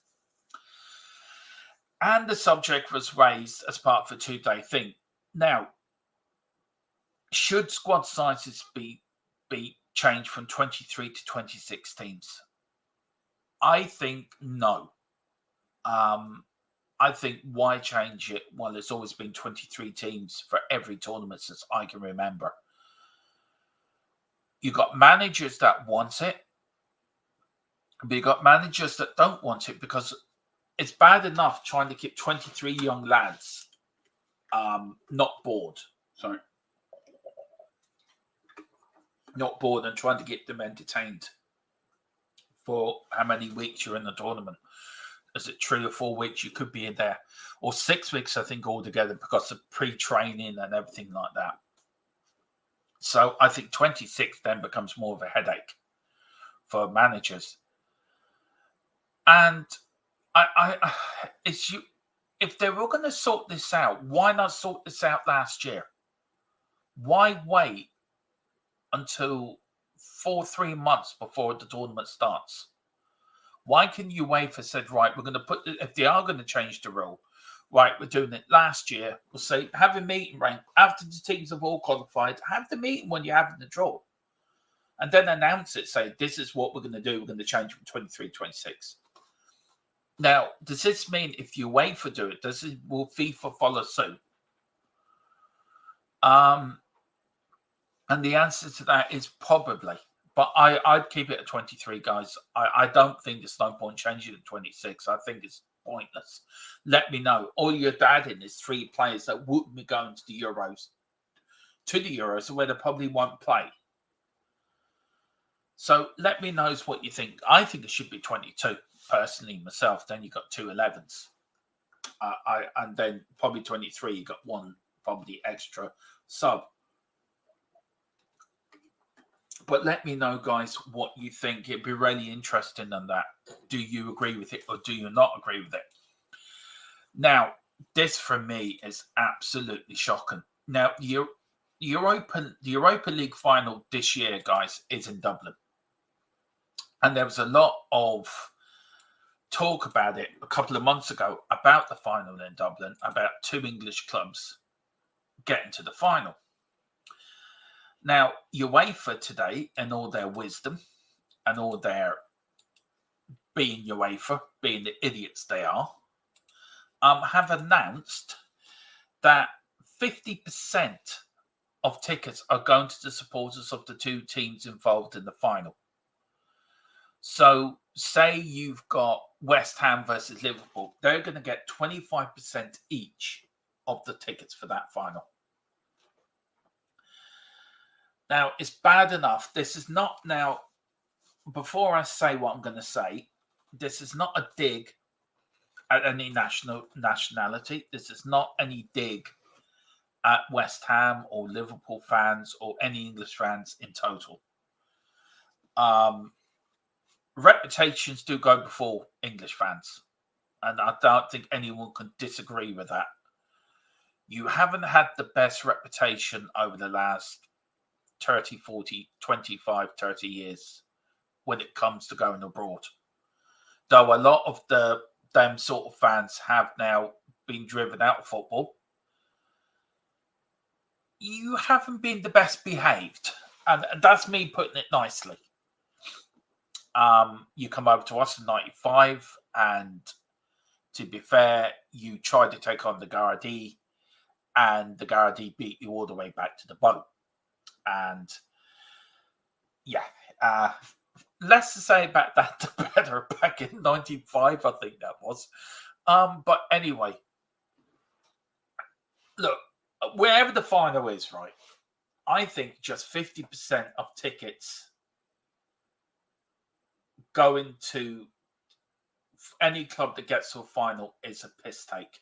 And the subject was raised as part of a 2-day thing. Now, should squad sizes be changed from 23 to 26 teams? I think no. I think why change it? Well, it's always been 23 teams for every tournament since I can remember. You got managers that want it, but you got managers that don't want it because it's bad enough trying to keep 23 young lads not bored. Sorry. Not bored and trying to get them entertained for how many weeks you're in the tournament. Is it 3 or 4 weeks you could be in there? Or 6 weeks, I think, altogether because of pre-training and everything like that. So I think 26 then becomes more of a headache for managers. And if they were going to sort this out, why not sort this out last year? Why wait until 3 months before the tournament starts? Why can UEFA said, right, we're going to put, if they are going to change the rule, right, we're doing it last year, we'll say, have a meeting, right, after the teams have all qualified, have the meeting when you're having the draw. And then announce it, say, this is what we're going to do, we're going to change from 23 to 26. Now, does this mean if UEFA do it, will FIFA follow suit? And the answer to that is probably. But I'd keep it at 23, guys. I don't think there's no point changing it to 26. I think it's pointless. Let me know. All you're adding is 3 players that wouldn't be going to the Euros, where they probably won't play. So let me know what you think. I think it should be 22, personally, myself. Then you got 2 11s. And then probably 23, you got 1 probably extra sub. But let me know, guys, what you think. It'd be really interesting on that. Do you agree with it or do you not agree with it? Now, this for me is absolutely shocking. Now, the Europa League final this year, guys, is in Dublin. And there was a lot of talk about it a couple of months ago about the final in Dublin, about 2 English clubs getting to the final. Now, UEFA today, in all their wisdom and all their being UEFA, being the idiots they are, have announced that 50% of tickets are going to the supporters of the 2 teams involved in the final. So, say you've got West Ham versus Liverpool, they're going to get 25% each of the tickets for that final. Now, it's bad enough. This is not now, before I say what I'm going to say, this is not a dig at any nationality. This is not any dig at West Ham or Liverpool fans or any English fans in total. Reputations do go before English fans. And I don't think anyone can disagree with that. You haven't had the best reputation over the last 30, 40, 25, 30 years when it comes to going abroad. Though a lot of them sort of fans have now been driven out of football, you haven't been the best behaved. And that's me putting it nicely. You come over to us in 95, and to be fair, you tried to take on the Gardaí, and the Gardaí beat you all the way back to the boat. And yeah, less to say about that, the better. Back in 95, I think that was. But anyway, look, wherever the final is, right, I think just 50% of tickets going to any club that gets to a final is a piss take.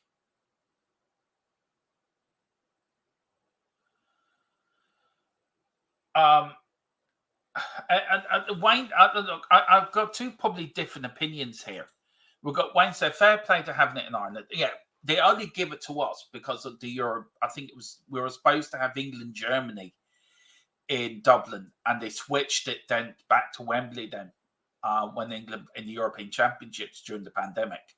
And Wayne, look, I've got 2 probably different opinions here. We've got Wayne said, fair play to having it in Ireland. Yeah, they only give it to us because of the Euro. I think we were supposed to have England, Germany in Dublin, and they switched it then back to Wembley then when England in the European Championships during the pandemic.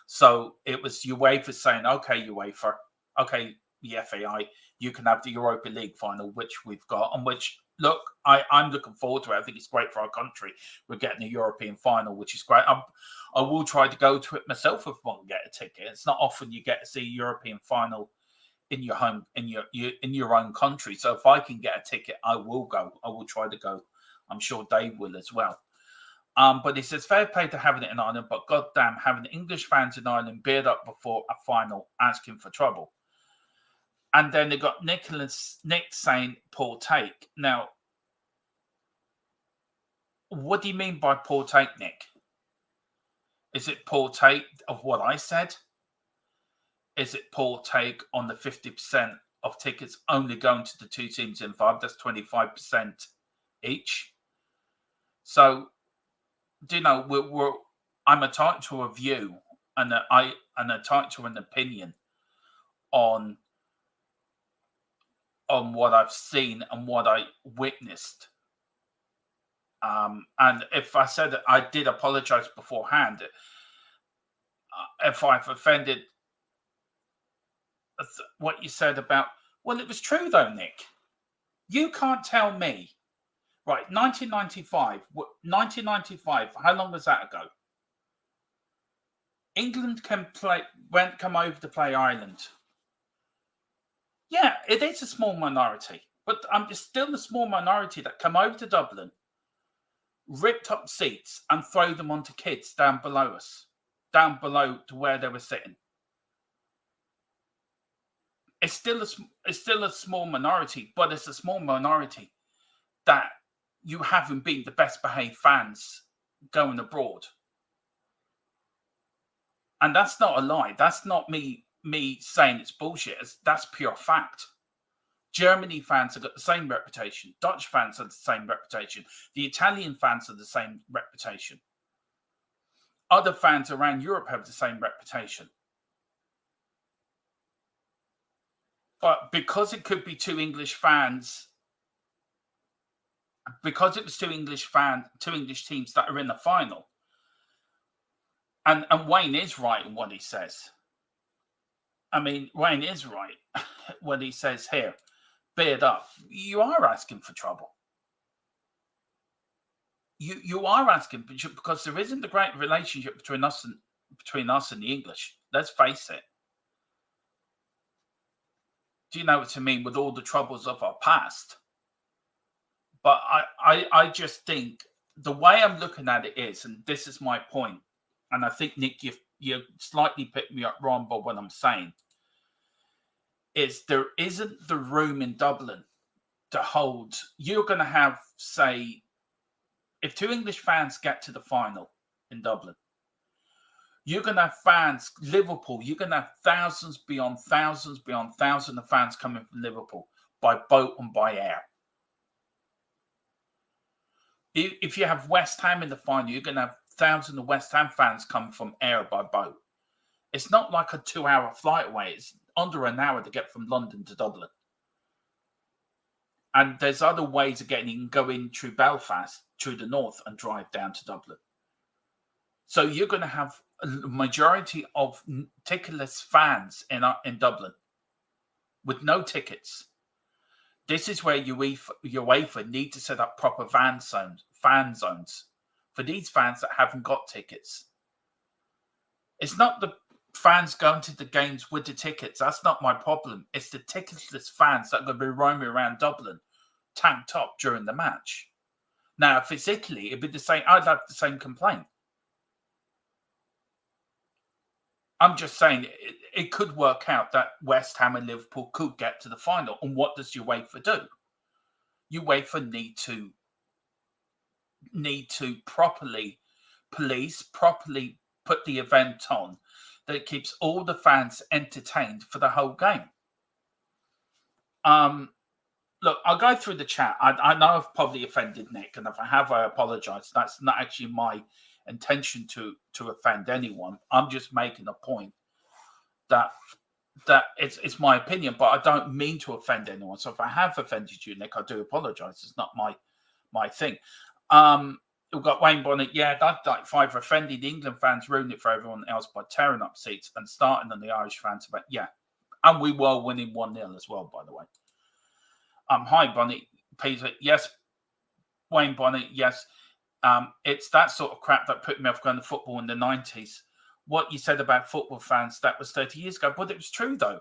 So it was UEFA saying, okay, UEFA, okay, the FAI, you can have the Europa League final, which we've got, and which look, I'm looking forward to it. I think it's great for our country. We're getting a European final, which is great. I will try to go to it myself if I can get a ticket. It's not often you get to see a European final in your home, in your own country. So if I can get a ticket, I will go. I will try to go. I'm sure Dave will as well. But he says, fair play to having it in Ireland, but goddamn, having English fans in Ireland beard up before a final asking for trouble. And then they got Nick saying poor take. Now, what do you mean by poor take, Nick? Is it poor take of what I said? Is it poor take on the 50% of tickets only going to the two teams in 5? That's 25% each. So, do you know, I'm entitled to a view and entitled to an opinion on what I've seen and what I witnessed. And if I said that, I did apologize beforehand. If I've offended what you said about, well, it was true though, Nick. You can't tell me, right? 1995. How long was that ago? England come over to play Ireland. Yeah, it is a small minority, but it's still a small minority that come over to Dublin, ripped up seats and throw them onto kids down below us, down below to where they were sitting. It's still a small minority, but it's a small minority that you haven't been the best behaved fans going abroad. And that's not a lie. That's not me saying it's bullshit. That's pure fact. Germany fans have got the same reputation. Dutch fans have the same reputation. The Italian fans have the same reputation. Other fans around Europe have the same reputation. But because it could be two English fans, because it was two English teams that are in the final, and Wayne is right in what he says. I mean, Wayne is right when he says here, beard up. You are asking for trouble. You are asking because there isn't a great relationship between us and the English. Let's face it. Do you know what I mean? With all the troubles of our past. But I just think the way I'm looking at it is, and this is my point, and I think, Nick, you slightly picked me up wrong by what I'm saying, is there isn't the room in Dublin to hold. You're going to have, say, if two English fans get to the final in Dublin, you're going to have fans, Liverpool, you're going to have thousands beyond thousands of fans coming from Liverpool by boat and by air. If you have West Ham in the final, you're going to have thousands of West Ham fans come from air by boat. It's not like a 2-hour flight away. It's under an hour to get from London to Dublin. And there's other ways of getting. You can go in through Belfast, through the north, and drive down to Dublin. So you're going to have a majority of ticketless fans in Dublin with no tickets. This is where UEFA need to set up proper fan zones for these fans that haven't got tickets. It's not the fans going to the games with the tickets. That's not my problem. It's the ticketless fans that are going to be roaming around Dublin, tanked up during the match. Now, if it's Italy, it'd be the same. I'd have the same complaint. I'm just saying it could work out that West Ham and Liverpool could get to the final. And what does UEFA do? UEFA need to properly police, properly put the event on that it keeps all the fans entertained for the whole game. Look, I'll go through the chat. I know I've probably offended Nick, and if I have, I apologise. That's not actually my intention to offend anyone. I'm just making a point that it's my opinion, but I don't mean to offend anyone. So if I have offended you, Nick, I do apologise. It's not my thing. We've got Wayne Bonnet. Yeah, that like 5 offended England fans ruined it for everyone else by tearing up seats and starting on the Irish fans. But yeah, and we were winning 1-0 as well, by the way. Hi, Bonnet. Peter, yes. Wayne Bonnet, yes. It's that sort of crap that put me off going to football in the 90s. What you said about football fans, that was 30 years ago, but it was true, though.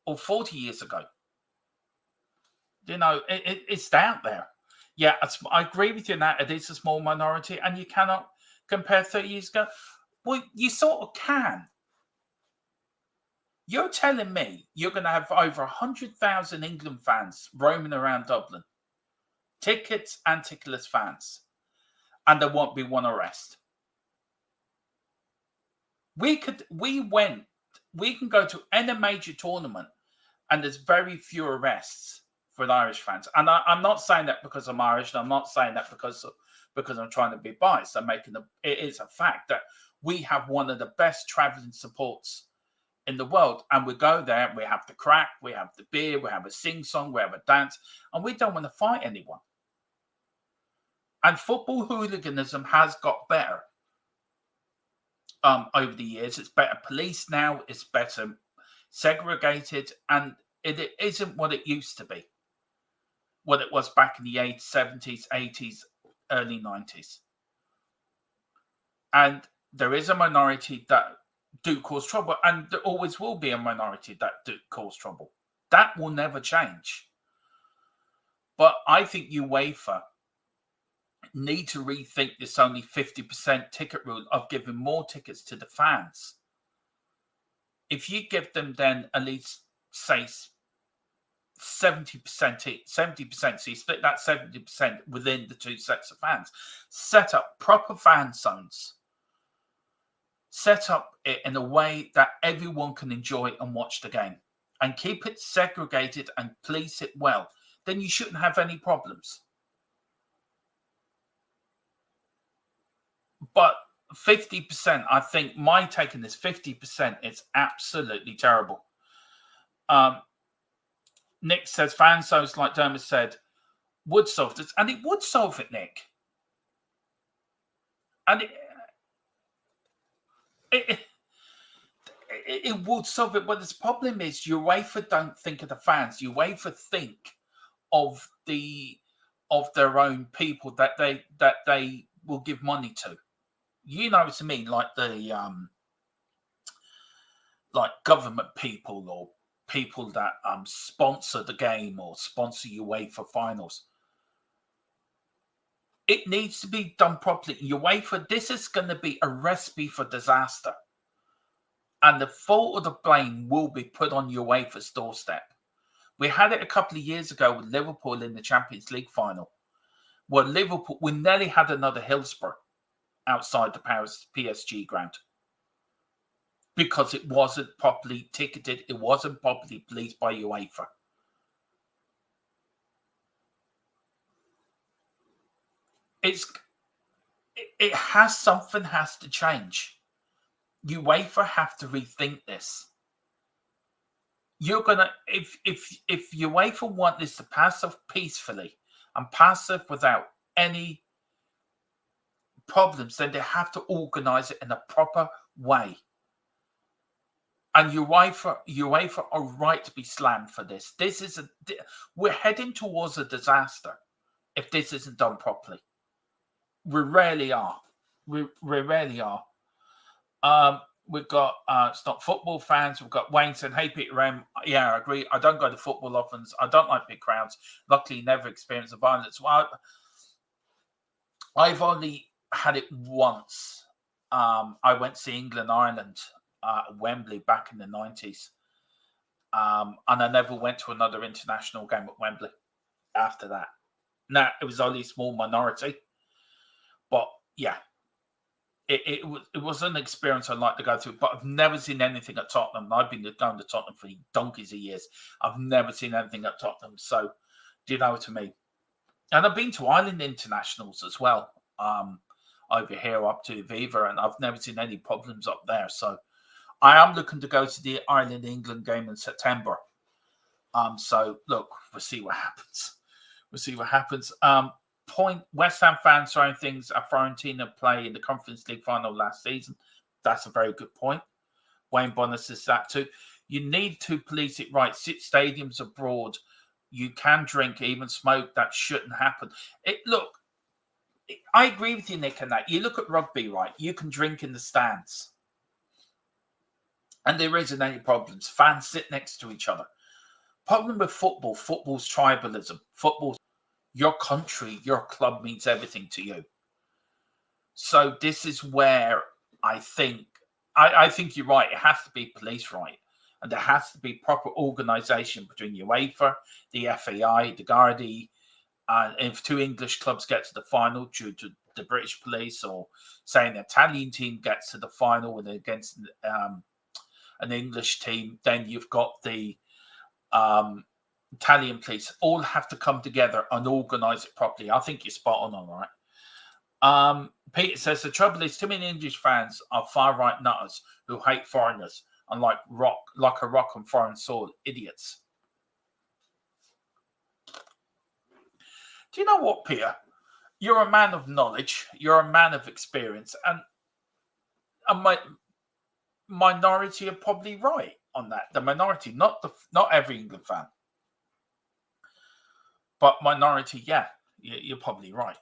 Or 40 years ago. You know, it's out there. Yeah, I agree with you in that it is a small minority, and you cannot compare 30 years ago. Well, you sort of can. You're telling me you're going to have over 100,000 England fans roaming around Dublin, tickets and ticketless fans, and there won't be one arrest. We can go to any major tournament, and there's very few arrests for Irish fans. And I'm not saying that because I'm Irish, and I'm not saying that because I'm trying to be biased. It is a fact that we have one of the best travelling supports in the world, and we go there, we have the crack, we have the beer, we have a sing-song, we have a dance, and we don't want to fight anyone. And football hooliganism has got better over the years. It's better policed now, it's better segregated, and it isn't what it used to be, what it was back in the 70s, 80s, early 90s. And there is a minority that do cause trouble, and there always will be a minority that do cause trouble. That will never change. But I think UEFA need to rethink this only 50% ticket rule of giving more tickets to the fans. If you give them then at least, say, 70%, so you split that 70% within the two sets of fans. Set up proper fan zones. Set up it in a way that everyone can enjoy and watch the game. And keep it segregated and police it well. Then you shouldn't have any problems. But 50%, I think my take on this, 50% is absolutely terrible. Nick says, fan zones, like Dermot said, would solve this. And it would solve it, Nick. And it would solve it. But the problem is UEFA don't think of the fans. UEFA think of their own people that they will give money to. You know what I mean? Like like government people or people that sponsor the game or sponsor UEFA finals. It needs to be done properly. UEFA, this is going to be a recipe for disaster. And the fault of the blame will be put on UEFA's doorstep. We had it a couple of years ago with Liverpool in the Champions League final, where we nearly had another Hotspur outside the Paris PSG ground because it wasn't properly ticketed. It wasn't properly policed by UEFA. Something has to change. UEFA have to rethink this. You're gonna, if UEFA want this to pass off peacefully and pass off without any problems, then they have to organize it in a proper way. And UEFA are right to be slammed for this. We're heading towards a disaster if this isn't done properly. We really are. We really are. We've got it's not football fans. We've got Wayne saying, "Hey Peter M, yeah, I agree. I don't go to football often. I don't like big crowds. Luckily, never experienced the violence." Well, I've only had it once. I went to see England-Ireland at Wembley back in the 90s. And I never went to another international game at Wembley after that. Now, it was only a small minority. But, yeah, it was an experience I'd like to go through. But I've never seen anything at Tottenham. I've been going to Tottenham for donkeys of years. I've never seen anything at Tottenham. So, do you know what I mean? And I've been to Ireland internationals as well. Over here up to Viva, and I've never seen any problems up there. So I am looking to go to the Ireland-England game in September. So look, we'll see what happens. West Ham fans throwing things at Fiorentina play in the Conference League final last season. That's a very good point. Wayne Bonner says that too. You need to police it right. Sit stadiums abroad. You can drink, even smoke. That shouldn't happen. Look, I agree with you, Nick, on that. You look at rugby, right? You can drink in the stands. And there isn't any problems. Fans sit next to each other. Problem with football, football's tribalism. Football's your country, your club means everything to you. So this is where I think you're right. It has to be police right. And there has to be proper organisation between UEFA, the FAI, the Gardaí, and if two English clubs get to the final due to the British police, or say an Italian team gets to the final and against an English team, then you've got the Italian police all have to come together and organise it properly. I think you're spot on, all right. Peter says, the trouble is too many English fans are far-right nutters who hate foreigners and like a rock on foreign soil, idiots. Do you know what, Peter? You're a man of knowledge. You're a man of experience. And my minority are probably right on that. The minority, not every England fan. But minority, yeah, you're probably right.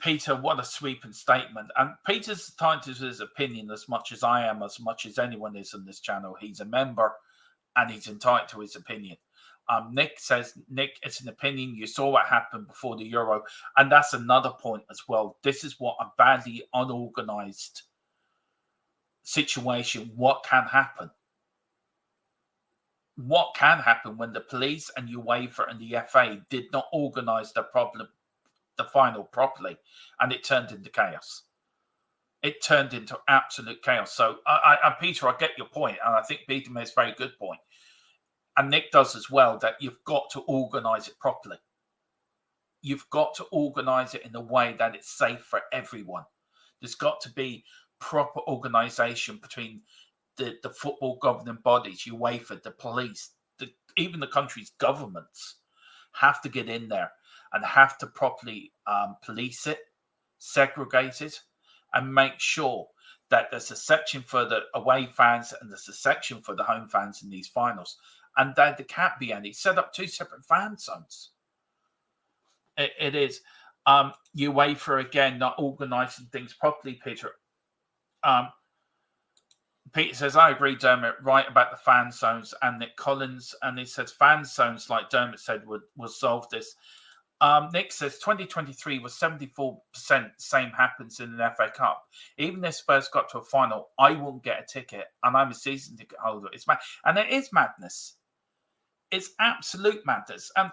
Peter, what a sweeping statement. And Peter's entitled to his opinion as much as I am, as much as anyone is on this channel. He's a member and he's entitled to his opinion. Nick says, Nick, it's an opinion. You saw what happened before the Euro. And that's another point as well. This is what a badly unorganized situation, what can happen. What can happen when the police and UEFA and the FA did not organise the final properly, and it turned into chaos. It turned into absolute chaos. So, Peter, I get your point, and I think Peter makes a very good point. And Nick does as well, that you've got to organise it properly. You've got to organise it in a way that it's safe for everyone. There's got to be proper organisation between the football governing bodies, UEFA, the police, even the country's governments have to get in there and have to properly police it, segregate it, and make sure that there's a section for the away fans and there's a section for the home fans in these finals. And that there can't be any. Set up two separate fan zones. It is. UEFA, again, not organising things properly, Peter. Peter says, I agree, Dermot, right about the fan zones and Nick Collins. And he says, fan zones, like Dermot said, would solve this. Nick says, 2023 was 74%. Same happens in an FA Cup. Even if Spurs got to a final, I wouldn't get a ticket. And I'm a season ticket holder. It's mad. And it is madness. It's absolute madness. And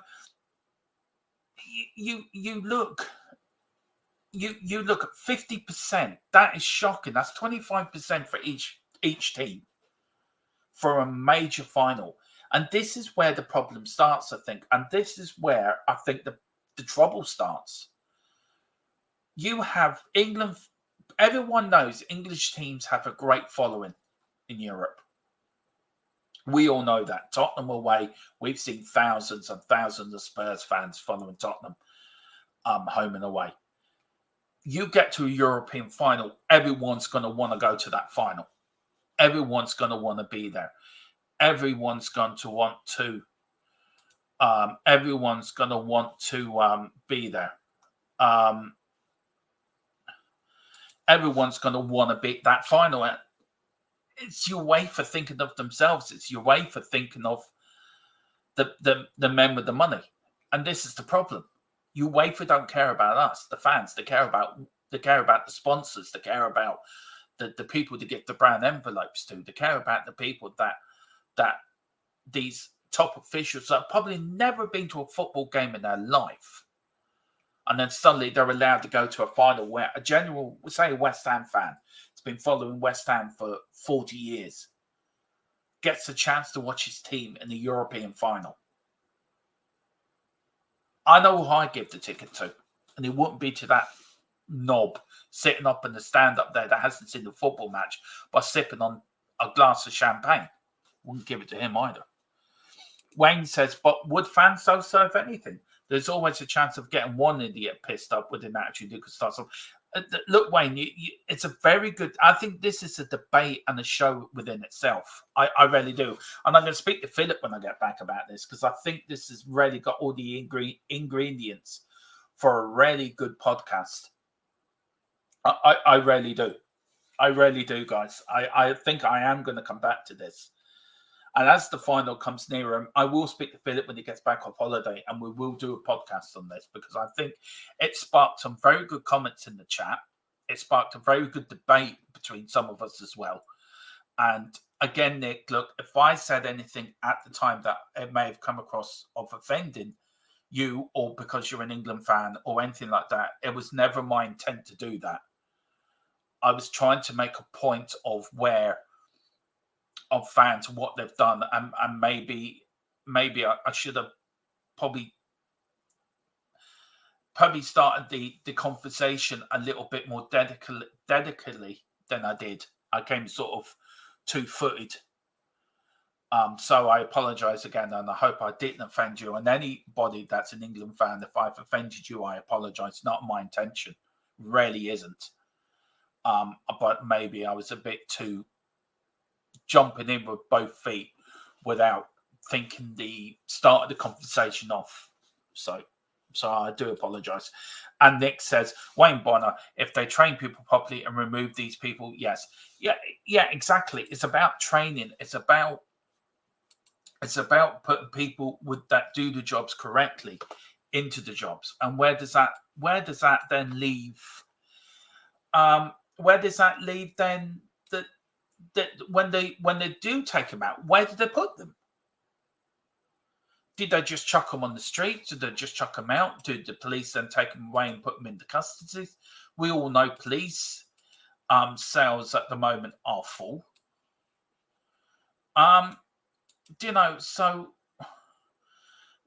you look at 50%. That is shocking. That's 25% for each team for a major final. And this is where the problem starts, I think. And this is where I think the trouble starts. You have England. Everyone knows English teams have a great following in Europe. We all know that. Tottenham away, we've seen thousands and thousands of Spurs fans following Tottenham home and away. You get to a European final, everyone's going to want to go to that final. Everyone's going to want to be there. Everyone's going to want to. Be there. Everyone's going to want to be that final. It's your way for thinking of themselves. It's your way for thinking of the men with the money. And this is the problem. UEFA don't care about us, the fans. They care about the sponsors. They care about the people to give the brand envelopes to. They care about the people that these top officials that have probably never been to a football game in their life. And then suddenly they're allowed to go to a final where a general, say a West Ham fan, has been following West Ham for 40 years, gets a chance to watch his team in the European final. I know who I give the ticket to, and it wouldn't be to that knob sitting up in the stand up there that hasn't seen the football match by sipping on a glass of champagne. Wouldn't give it to him either. Wayne says, but would fans so serve anything? There's always a chance of getting one idiot pissed up with an attitude who could start something. look, Wayne, it's a very good. I think this is a debate and a show within itself. I really do, and I'm going to speak to Philip when I get back about this because I think this has really got all the ingredients for a really good podcast. I really do. I really do, guys. I think I am going to come back to this. And as the final comes nearer, I will speak to Philip when he gets back off holiday, and we will do a podcast on this because I think it sparked some very good comments in the chat. It sparked a very good debate between some of us as well. And again, Nick, look, if I said anything at the time that it may have come across of offending you or because you're an England fan or anything like that, it was never my intent to do that. I was trying to make a point of fans, what they've done, and maybe I should have probably started the conversation a little bit more dedicatedly than I did. I came sort of two-footed. So I apologise again, and I hope I didn't offend you. And anybody that's an England fan, if I've offended you, I apologise. Not my intention, really isn't. But maybe I was a bit too jumping in with both feet without thinking the start of the conversation off. So I do apologise. And Nick says, Wayne Bonner, if they train people properly and remove these people, yes. Yeah, exactly. It's about training. It's about putting people that do the jobs correctly into the jobs. And where does that then leave? Where does that leave then? That when they do take them out, where did they put them? Did they just chuck them on the streets? Did they just chuck them out? Did the police then take them away and put them into custody? We all know police cells at the moment are full. So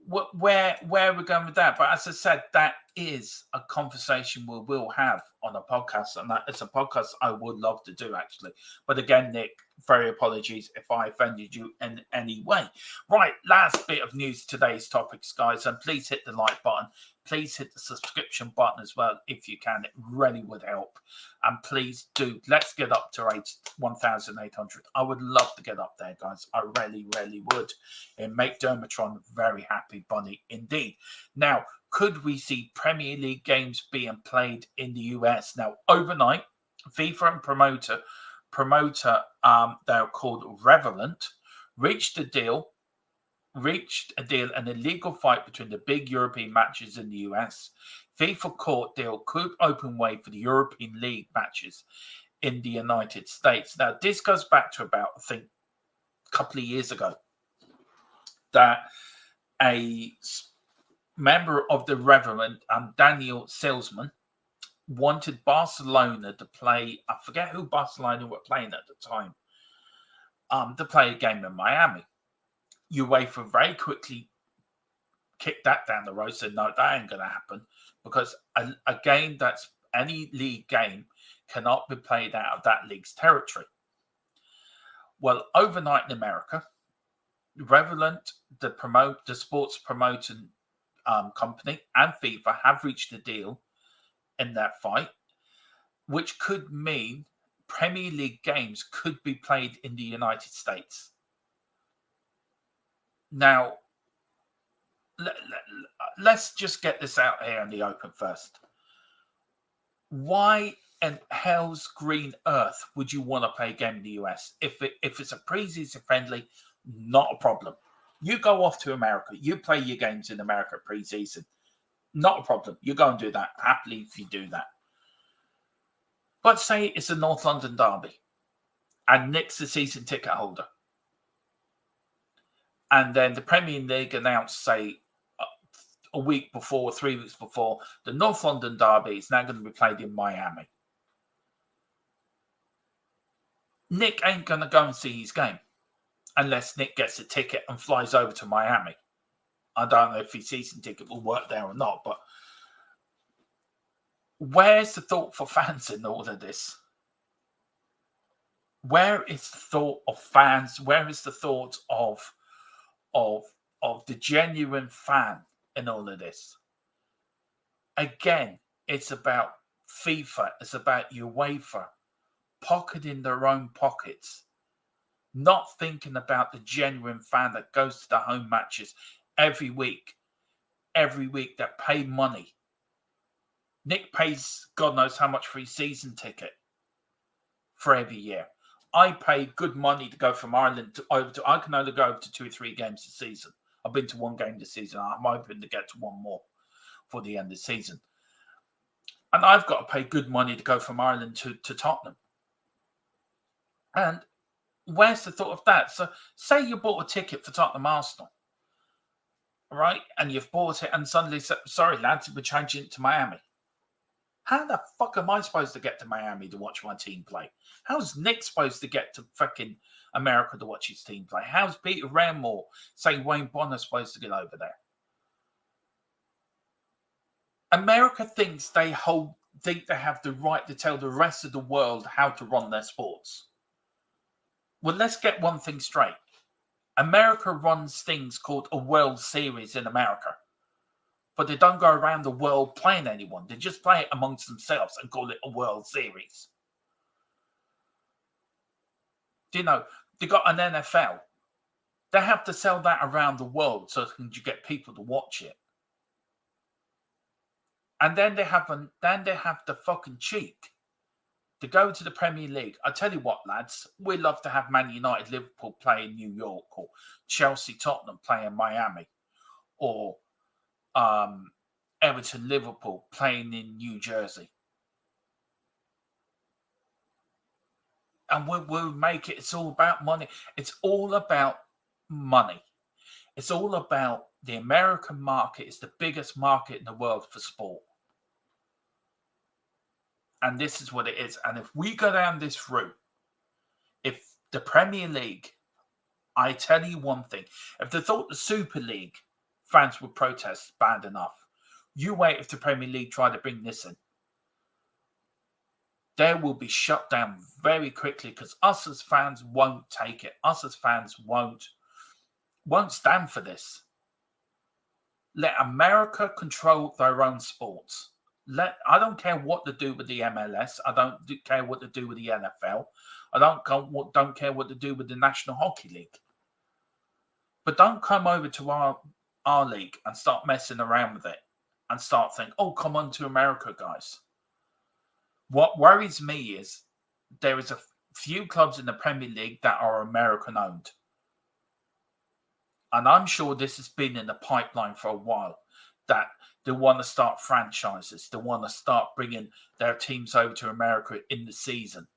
where we're going with that? But as I said, that is a conversation we will have on a podcast, and that it's a podcast I would love to do, actually. But again, Nick, very apologies if I offended you in any way. Right, last bit of news, today's topics, guys, and please hit the like button. Please hit the subscription button as well if you can. It really would help. And please do. Let's get up to 1,800. I would love to get up there, guys. I really, really would. And make Dermatron very happy, Bunny, indeed. Now, could we see Premier League games being played in the US? Now, overnight, FIFA and promoter, they're called Revelant, reached a deal, an illegal fight between the big European matches in the US. FIFA court deal could open way for the European League matches in the United States. Now, this goes back to about, I think, a couple of years ago, that a member of the Revelant, Daniel Salesman, wanted Barcelona to play, I forget who Barcelona were playing at the time, to play a game in Miami. UEFA very quickly kicked that down the road, said, no, that ain't going to happen, because a game that's any league game cannot be played out of that league's territory. Well, overnight in America, Revelant, the sports promoting company, and FIFA have reached a deal in that fight, which could mean Premier League games could be played in the United States. Now, let's just get this out here in the open first. Why in hell's green earth would you want to play a game in the US? If it's a pre-season friendly, not a problem. You go off to America. You play your games in America pre-season. Not a problem. You go and do that. Happily if you do that. But say it's a North London derby and Nick's the season ticket holder. And then the Premier League announced, say, a week before, 3 weeks before, the North London derby is now going to be played in Miami. Nick ain't going to go and see his game unless Nick gets a ticket and flies over to Miami. I don't know if his season ticket will work there or not, but where's the thought for fans in all of this? Where is the thought of fans? Where is the thought of the genuine fan in all of this? Again, it's about FIFA. It's about UEFA pocketing their own pockets, not thinking about the genuine fan that goes to the home matches every week that pay money. Nick pays God knows how much for his season ticket for every year. I pay good money to go from Ireland I can only go over to 2 or 3 games this season. I've been to 1 game this season. I'm hoping to get to 1 more for the end of the season. And I've got to pay good money to go from Ireland to Tottenham. And where's the thought of that? So say you bought a ticket for Tottenham Arsenal, right? And you've bought it and suddenly, sorry lads, we're changing it to Miami. How the fuck am I supposed to get to Miami to watch my team play? How's Nick supposed to get to fucking America to watch his team play? How's Peter Ramore saying Wayne Bonner supposed to get over there? America thinks they have the right to tell the rest of the world how to run their sports. Well, let's get one thing straight. America runs things called a World Series in America. But they don't go around the world playing anyone. They just play it amongst themselves and call it a World Series. Do you know, they got an NFL. They have to sell that around the world so that you get people to watch it. And then they have the fucking cheek to go to the Premier League. I tell you what, lads, we'd love to have Man United, Liverpool play in New York, or Chelsea, Tottenham play in Miami, or Everton, Liverpool playing in New Jersey. And we'll make it. It's all about money. It's all about money. It's all about the American market. It's the biggest market in the world for sport. And this is what it is. And if we go down this route, if the Premier League, I tell you one thing, if they thought the Super League fans would protest bad enough, you wait if the Premier League try to bring this in. They will be shut down very quickly because us as fans won't take it. Us as fans won't stand for this. Let America control their own sports. I don't care what to do with the MLS. I don't care what to do with the NFL. I don't care what to do with the National Hockey League. But don't come over to our league and start messing around with it and start thinking, oh, come on to America, guys. What worries me is there is a few clubs in the Premier League that are American owned. And I'm sure this has been in the pipeline for a while, that they want to start franchises. They want to start bringing their teams over to America in the season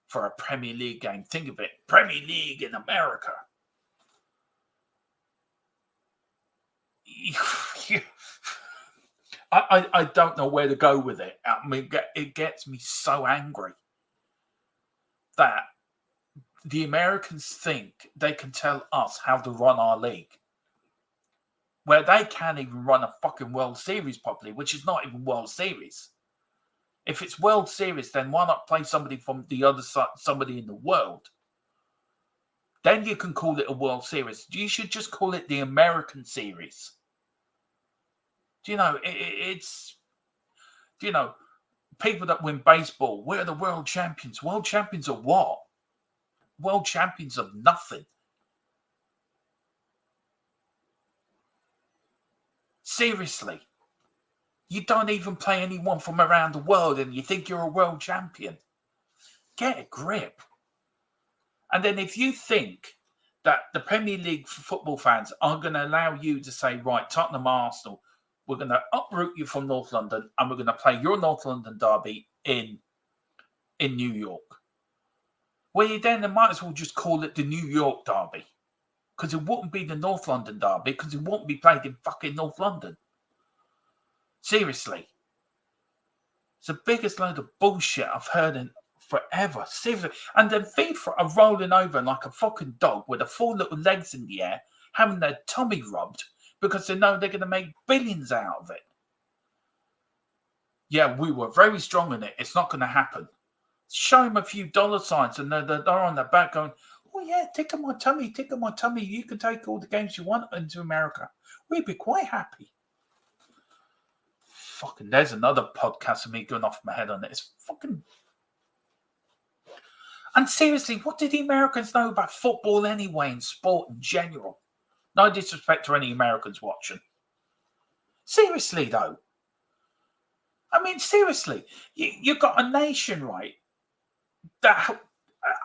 for a Premier League game. Think of it, Premier League in America. I don't know where to go with it. I mean, it gets me so angry that the Americans think they can tell us how to run our league, where they can't even run a fucking World Series properly, which is not even World Series. If it's World Series, then why not play somebody from the other side, somebody in the world? Then you can call it a World Series. You should just call it the American Series. Do you know, it's, do you know, people that win baseball, we're the world champions. World champions of what? World champions of nothing. Seriously. You don't even play anyone from around the world and you think you're a world champion. Get a grip. And then if you think that the Premier League football fans are going to allow you to say, right, Tottenham, Arsenal, we're going to uproot you from North London and we're going to play your North London derby in New York. Well, you then might as well just call it the New York derby, because it wouldn't be the North London derby, because it won't be played in fucking North London. Seriously. It's the biggest load of bullshit I've heard in forever. Seriously. And then FIFA are rolling over like a fucking dog with the 4 little legs in the air, having their tummy rubbed, because they know they're going to make billions out of it. Yeah, we were very strong in it. It's not going to happen. Show them a few dollar signs and they're on their back going, oh yeah, tickle my tummy. You can take all the games you want into America. We'd be quite happy. fucking, there's another podcast of me going off my head on it. It's fucking. And seriously, what did the Americans know about football anyway and sport in general? No disrespect to any Americans watching. Seriously, though. I mean, seriously, you've got a nation, right? That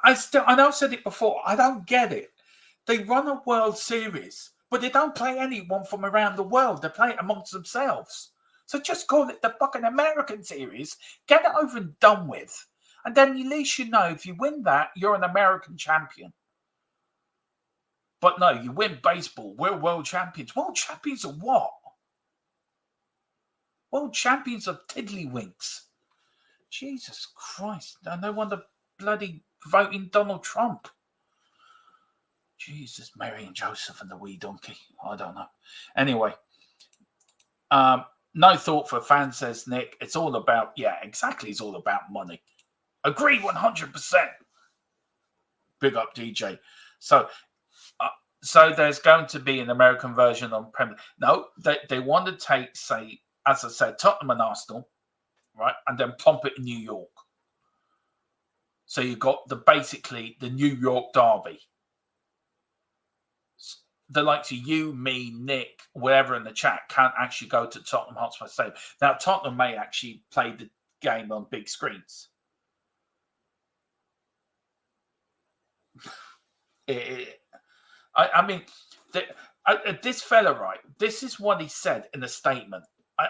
I know I've said it before. I don't get it. They run a World Series, but they don't play anyone from around the world. They play it amongst themselves. So just call it the fucking American Series. Get it over and done with. And then at least you know if you win that, you're an American champion. But no, you win baseball. We're world champions. World champions of what? World champions of tiddlywinks. Jesus Christ. No wonder bloody voting Donald Trump. Jesus, Mary and Joseph and the wee donkey. I don't know. Anyway. No thought for fans, says Nick. It's all about, yeah, exactly. It's all about money. Agree 100%. Big up, DJ. So there's going to be an American version on Premier. No, they want to take, say, as I said, Tottenham and Arsenal, right, and then plump it in New York. So you've got basically the New York derby. The likes of you, me, Nick, wherever in the chat can't actually go to Tottenham Hotspur Stadium. Now, Tottenham may actually play the game on big screens. I mean, this fella, right, this is what he said in a statement.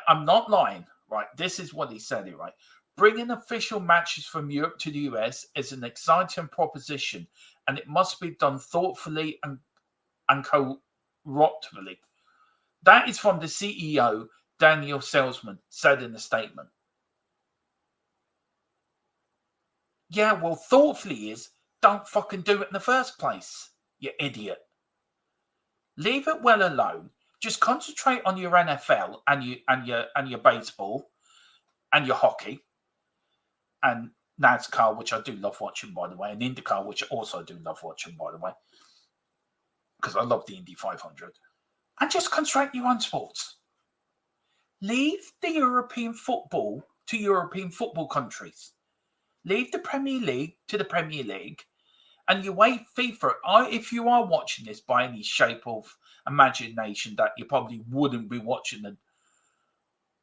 I'm not lying, right? This is what he said here, right? Bringing official matches from Europe to the US is an exciting proposition, and it must be done thoughtfully and co-operatively. That is from the CEO, Daniel Salesman, said in the statement. Yeah, well, thoughtfully is don't fucking do it in the first place, you idiot. Leave it well alone. Just concentrate on your NFL and your baseball and your hockey and NASCAR, which I do love watching, by the way, and IndyCar, which I also do love watching, by the way, because I love the Indy 500. And just concentrate your own sports. Leave the European football to European football countries. Leave the Premier League to the Premier League. And you wait FIFA. If you are watching this by any shape of imagination, that you probably wouldn't be watching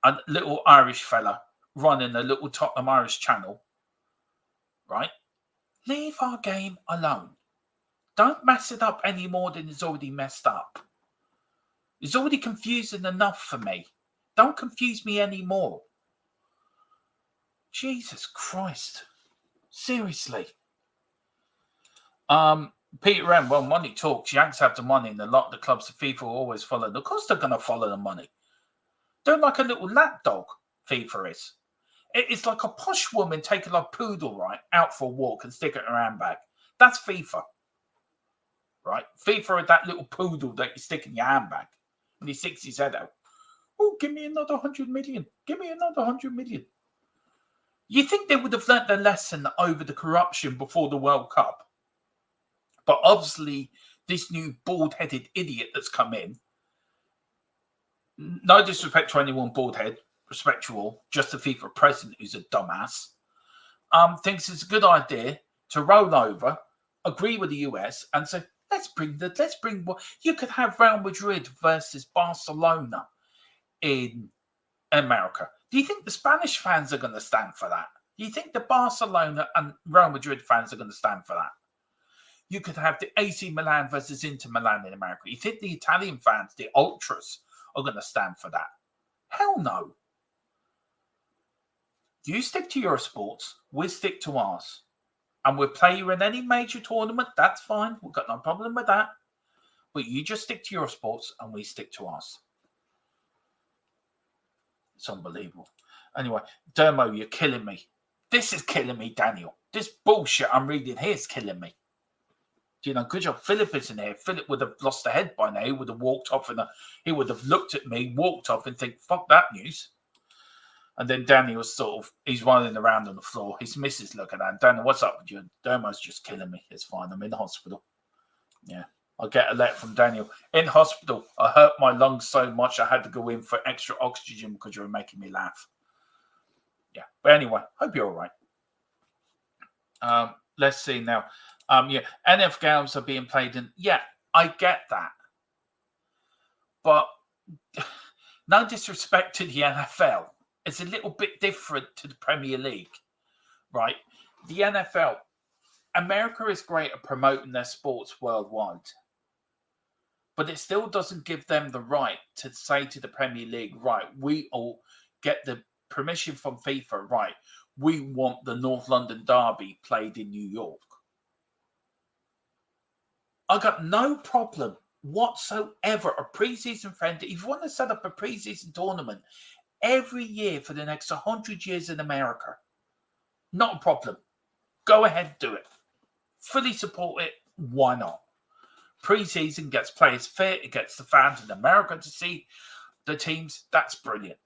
a little Irish fella running a little Tottenham Irish channel, right? Leave our game alone. Don't mess it up any more than it's already messed up. It's already confusing enough for me. Don't confuse me anymore. Jesus Christ. Seriously. Peter M, well, money talks. Yanks have the money, and a lot of the clubs of FIFA will always follow. Of course they're going to follow the money. They're like a little lapdog, FIFA is. It's like a posh woman taking a poodle, right, out for a walk and stick it in her handbag. That's FIFA. Right? FIFA is that little poodle that you stick in your handbag and he sticks his head out. Oh, give me another 100 million. Give me another 100 million. You think they would have learnt their lesson over the corruption before the World Cup? But obviously, this new bald-headed idiot that's come in, no disrespect to anyone bald-head, respect you all, just the FIFA president who's a dumbass, thinks it's a good idea to roll over, agree with the US, and say, let's bring you could have Real Madrid versus Barcelona in America. Do you think the Spanish fans are going to stand for that? Do you think the Barcelona and Real Madrid fans are going to stand for that? You could have the AC Milan versus Inter Milan in America. You think the Italian fans, the ultras, are going to stand for that? Hell no. You stick to your sports, we stick to ours. And we'll play you in any major tournament, that's fine. We've got no problem with that. But you just stick to your sports and we stick to ours. It's unbelievable. Anyway, Dermo, you're killing me. This is killing me, Daniel. This bullshit I'm reading here is killing me. You know, good job. Philip isn't here. Philip would have lost the head by now. He would have walked off and he would have looked at me, walked off and think, fuck that news. And then Danny was he's running around on the floor. His missus looking at him. Danny, what's up with you? Dermo's just killing me. It's fine. I'm in the hospital. Yeah. I get a letter from Daniel. In hospital, I hurt my lungs so much I had to go in for extra oxygen because you were making me laugh. Yeah. But anyway, hope you're all right. Let's see now. Yeah, NF games are being played in. Yeah, I get that. But no disrespect to the NFL. It's a little bit different to the Premier League, right? The NFL, America is great at promoting their sports worldwide. But it still doesn't give them the right to say to the Premier League, right, we all get the permission from FIFA, right, we want the North London Derby played in New York. I got no problem whatsoever. A pre-season friend, if you want to set up a pre-season tournament every year for the next 100 years in America, not a problem. Go ahead, do it. Fully support it. Why not? Pre-season gets players fit. It gets the fans in America to see the teams. That's brilliant.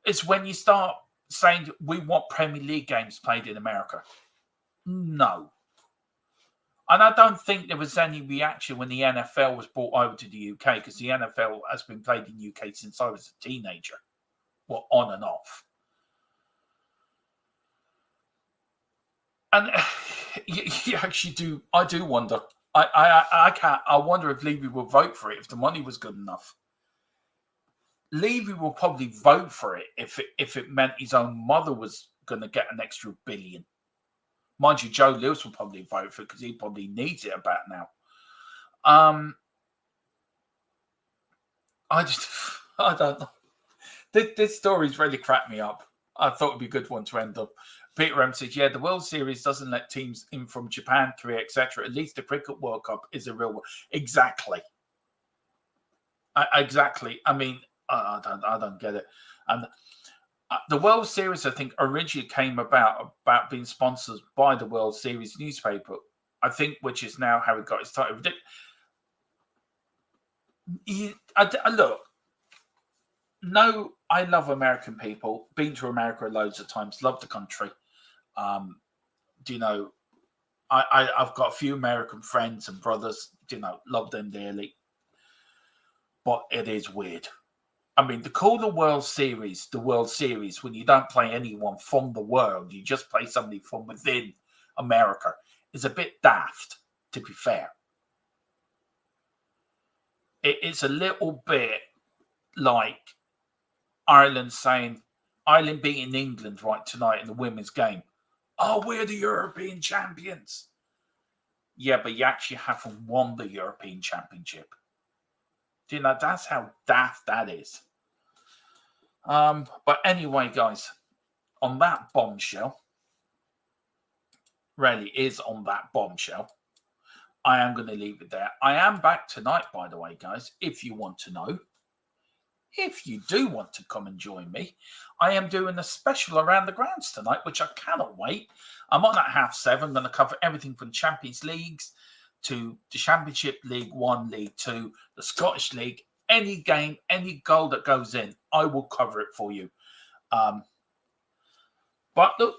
It's when you start saying we want Premier League games played in America. No. And I don't think there was any reaction when the NFL was brought over to the UK, because the NFL has been played in the UK since I was a teenager. Well, on and off. And you actually do. I do wonder. I can't. I wonder if Levy will vote for it if the money was good enough. Levy will probably vote for it if it meant his own mother was going to get an extra $1 billion. Mind you, Joe Lewis will probably vote for it because he probably needs it about now. I don't know. This story's really cracked me up. I thought it'd be a good one to end up. Peter M says, yeah, the World Series doesn't let teams in from Japan, Korea, etc. At least the Cricket World Cup is a real one. Exactly. Exactly. I mean, I don't get it. And the World Series, I think, originally came about being sponsored by the World Series newspaper, I think, which is now how it got its title. Look, no, I love American people. Been to America loads of times. Love the country. You know, I've got a few American friends and brothers. You know, love them dearly. But it is weird. I mean, to call the World Series when you don't play anyone from the world, you just play somebody from within America, is a bit daft, to be fair. It's a little bit like Ireland beating England right tonight in the women's game. Oh, we're the European champions. Yeah, but you actually haven't won the European Championship. Do you know, that's how daft that is. But anyway, guys, on that bombshell, really is on that bombshell, I am going to leave it there. I am back tonight, by the way, guys, if you want to know. If you do want to come and join me, I am doing a special around the grounds tonight, which I cannot wait. I'm on at 7:30. I'm going to cover everything from Champions Leagues to the Championship, League 1, League 2, the Scottish League. Any game, any goal that goes in, I will cover it for you. But look,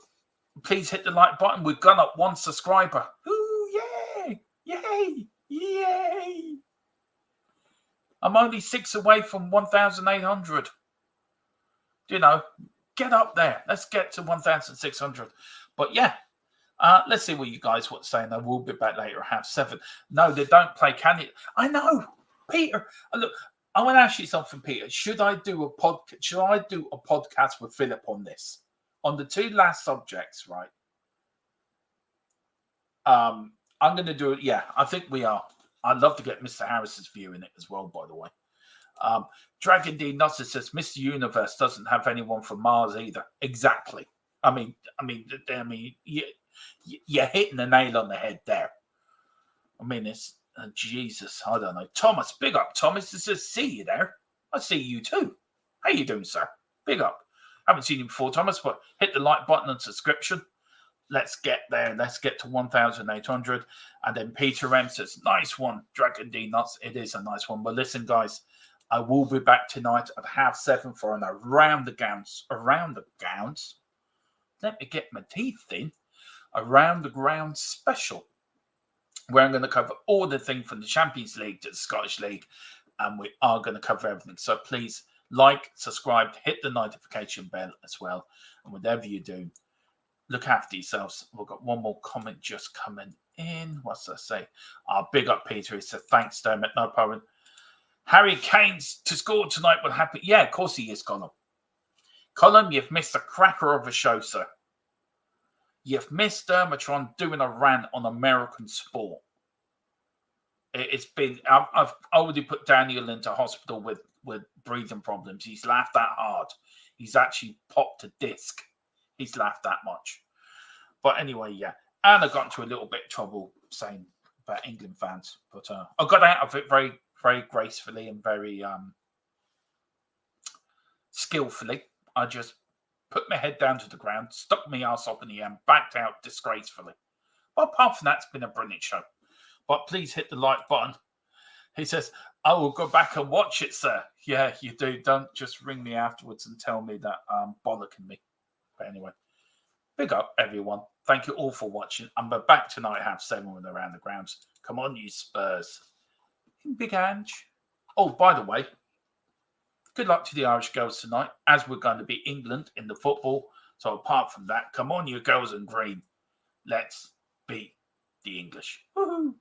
please hit the like button. We've gone up 1 subscriber. Ooh, yay! Yay! Yay! I'm only 6 away from 1,800. You know, get up there. Let's get to 1,600. But yeah, let's see what you guys want to say. And I will be back later at 7:30. No, they don't play KANE. I know, Peter. Look, I want to ask you something, Peter. Should I do a podcast with Philip on this? On the 2 last subjects, right? I'm going to do it. Yeah, I think we are. I'd love to get Mr. Harris's view in it as well, by the way. Dragon D Nutter says Mr. Universe doesn't have anyone from Mars either. Exactly. I mean, you're hitting the nail on the head there. I mean, it's Jesus. I don't know. Thomas, big up, Thomas. It says, see you there. I see you too. How you doing, sir? Big up. Haven't seen you before, Thomas, but hit the like button and subscription. Let's get there. Let's get to 1,800. And then Peter M says, nice one, Dragon D Nuts. It is a nice one. But listen, guys, I will be back tonight at 7:30 for an Around the Grounds. Let me get my teeth in. Around the Grounds special. where I'm going to cover all the things from the Champions League to the Scottish League, and we are going to cover everything. So please like, subscribe, hit the notification bell as well, and whatever you do, look after yourselves. We've got one more comment just coming in. What's that say? Big up Peter. He said, thanks, Dermot. No problem. Harry Kane's to score tonight will happen. Yeah, of course he is, Colin. Colin, you've missed a cracker of a show, sir. You've missed Dermatron doing a rant on American sport. It's been, I've already put Daniel into hospital with breathing problems. He's laughed that hard. He's actually popped a disc. He's laughed that much. But anyway, yeah. And I got into a little bit of trouble saying about England fans. But I got out of it very, very gracefully and very skillfully. I just put my head down to the ground, stuck my ass up in the air, and backed out disgracefully. But apart from that, it's been a brilliant show. But please hit the like button. He says, I will go back and watch it, sir. Yeah, you do. Don't just ring me afterwards and tell me that bollocking me. But anyway, big up, everyone. Thank you all for watching. I'm back tonight at 7:30 when they're around the grounds. Come on, you Spurs. Big Ange. Oh, by the way, good luck to the Irish girls tonight, as we're going to be England in the football. So apart from that, come on, you girls in green. Let's beat the English. Woohoo!